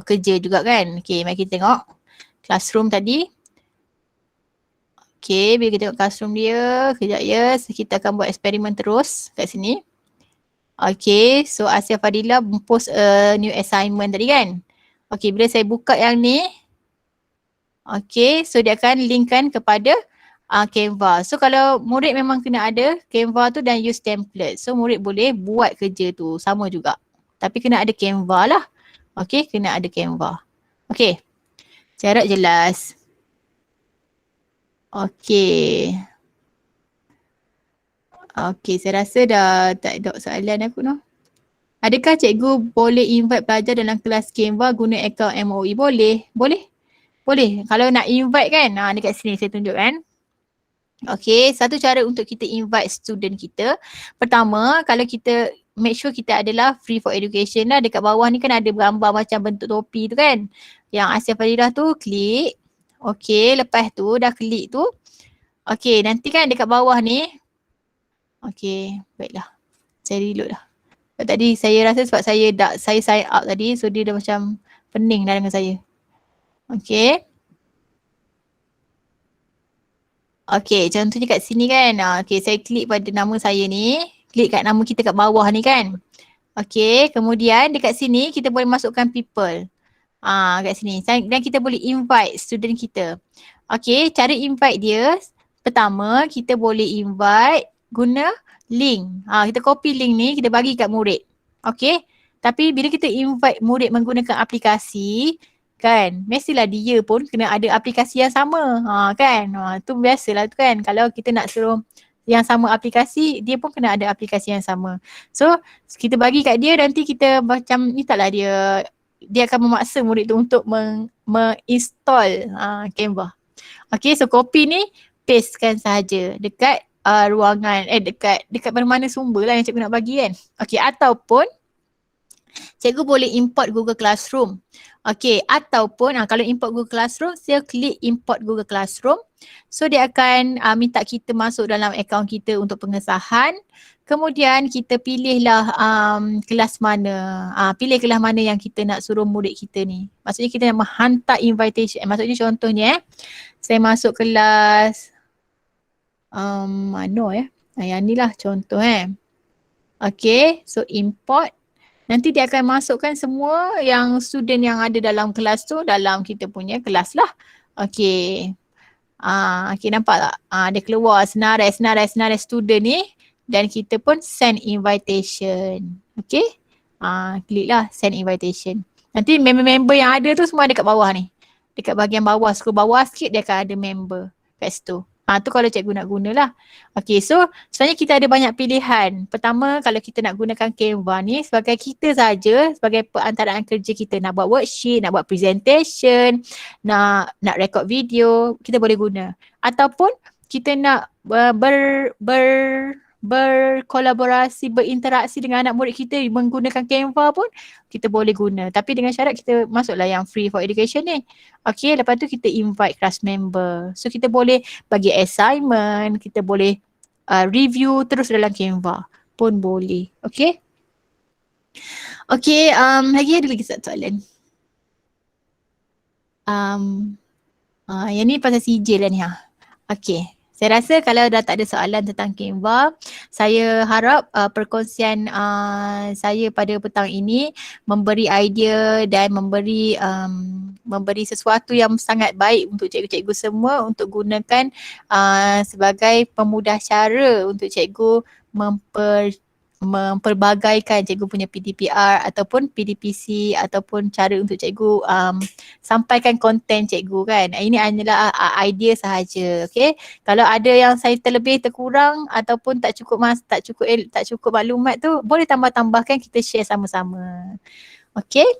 B: kerja juga kan. Okay, mari kita tengok classroom tadi. Okay, bila kita tengok classroom dia, kejap ya, kita akan buat eksperimen terus kat sini. Okay, so Asia Fadila post a new assignment tadi kan. Okay, bila saya buka yang ni, okay, so dia akan linkkan kepada Canva. So kalau murid memang kena ada Canva tu dan use template. So murid boleh buat kerja tu sama juga. Tapi kena ada Canva lah. Okay, kena ada Canva. Okay, saya harap jelas. Okay. Okay, saya rasa dah tak ada soalan aku no. Adakah cikgu boleh invite pelajar dalam kelas Canva guna akaun MOE? Boleh. Boleh. Kalau nak invite kan, dekat sini saya tunjuk kan. Okay, satu cara untuk kita invite student kita. Pertama, kalau kita make sure kita adalah free for education lah. Dekat bawah ni kan ada gambar macam bentuk topi tu kan. Yang Asia Fadilah tu klik. Okay, lepas tu dah klik tu. Okay, nanti kan dekat bawah ni. Okay, baiklah. Saya reload lah. Tadi saya rasa sebab saya sign up tadi, so dia dah macam pening dah dengan saya. Okay. Okay, contohnya kat sini kan. Okay, saya klik pada nama saya ni. Klik kat nama kita kat bawah ni kan. Okay, kemudian dekat sini kita boleh masukkan people. Kat sini. Dan kita boleh invite student kita. Okay, cara invite dia. Pertama, kita boleh invite guna link. Kita copy link ni, kita bagi kat murid. Okay, tapi bila kita invite murid menggunakan aplikasi, kan, mestilah dia pun kena ada aplikasi yang sama, kan, tu biasalah tu kan, kalau kita nak suruh yang sama aplikasi, dia pun kena ada aplikasi yang sama. So, kita bagi kat dia, nanti kita macam, ni taklah dia akan memaksa murid tu untuk menginstall Canva. Okay, so copy ni, pastekan sahaja dekat ruangan, dekat mana-mana sumber lah yang cikgu nak bagi kan. Okey, ataupun cikgu boleh import Google Classroom. Okey, ataupun kalau import Google Classroom, saya klik import Google Classroom. So dia akan minta kita masuk dalam akaun kita untuk pengesahan. Kemudian kita pilihlah kelas mana. Pilih kelas mana yang kita nak suruh murid kita ni. Maksudnya kita nak menghantar invitation. Maksudnya contohnya saya masuk kelas mana yang ni lah contoh Okay, so import. Nanti dia akan masukkan semua yang student yang ada dalam kelas tu dalam kita punya kelas lah. Okay. Okay, nampak tak? Dia keluar senarai student ni dan kita pun send invitation. Okay. Klik lah send invitation. Nanti member-member yang ada tu semua ada kat bawah ni. Dekat bahagian bawah, scroll bawah sikit dia akan ada member kat situ. Tu kalau cikgu nak gunalah. Okay, so sebenarnya kita ada banyak pilihan. Pertama, kalau kita nak gunakan Canva ni sebagai kita saja, sebagai perantaraan kerja kita nak buat worksheet, nak buat presentation, nak record video, kita boleh guna. Ataupun kita nak berkolaborasi, berinteraksi dengan anak murid kita menggunakan Canva pun kita boleh guna. Tapi dengan syarat kita masuklah yang free for education ni. Okay, lepas tu kita invite class member. So kita boleh bagi assignment, kita boleh review terus dalam Canva pun boleh. Okay. Okay, lagi ada lagi satu soalan. Yang ni pasal sijil lah ni Okay. Saya rasa kalau dah tak ada soalan tentang Canva, saya harap perkongsian saya pada petang ini memberi idea dan memberi sesuatu yang sangat baik untuk cikgu-cikgu semua untuk gunakan sebagai pemudah cara untuk cikgu memperbagaikan cikgu punya PDPR ataupun PDPC ataupun cara untuk cikgu sampaikan konten cikgu kan. Ini hanyalah idea sahaja. Okay. Kalau ada yang saya terlebih terkurang ataupun tak cukup maklumat tu boleh tambah-tambahkan, kita share sama-sama. Okay.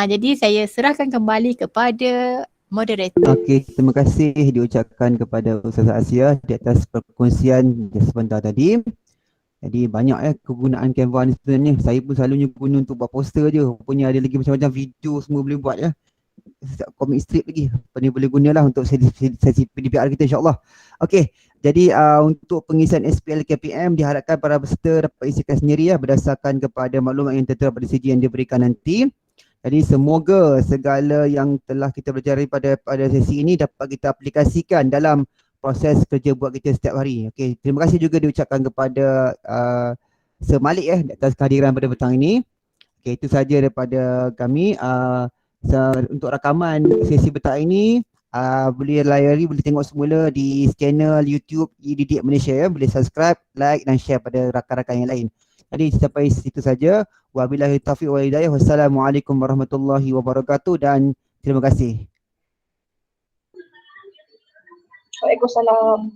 B: Jadi saya serahkan kembali kepada moderator.
A: Okey, terima kasih diucapkan kepada Ustazah Asia di atas perkongsian sebentar tadi. Jadi banyak kegunaan Canva ni sebenarnya. Saya pun selalunya guna untuk buat poster je. Rupanya ada lagi macam-macam video semua boleh buat comic strip lagi. Apa ni boleh gunalah untuk sesi PDPR kita insya-Allah. Okey, jadi untuk pengisian SPL KPM diharapkan para peserta dapat isikan sendiri berdasarkan kepada maklumat yang tertera pada CG yang diberikan nanti. Jadi semoga segala yang telah kita pelajari pada sesi ini dapat kita aplikasikan dalam proses kerja buat kita setiap hari. Okey, terima kasih juga diucapkan kepada Sir Malik atas kehadiran pada petang ini. Okey, itu saja daripada kami. Untuk rakaman sesi petang ini boleh layari, boleh tengok semula di channel YouTube EDD Malaysia boleh subscribe, like dan share pada rakan-rakan yang lain. Jadi sampai situ saja. Wabillahi taufiq wal hidayah. Wassalamualaikum warahmatullahi wabarakatuh dan terima kasih.
C: Waalaikumsalam.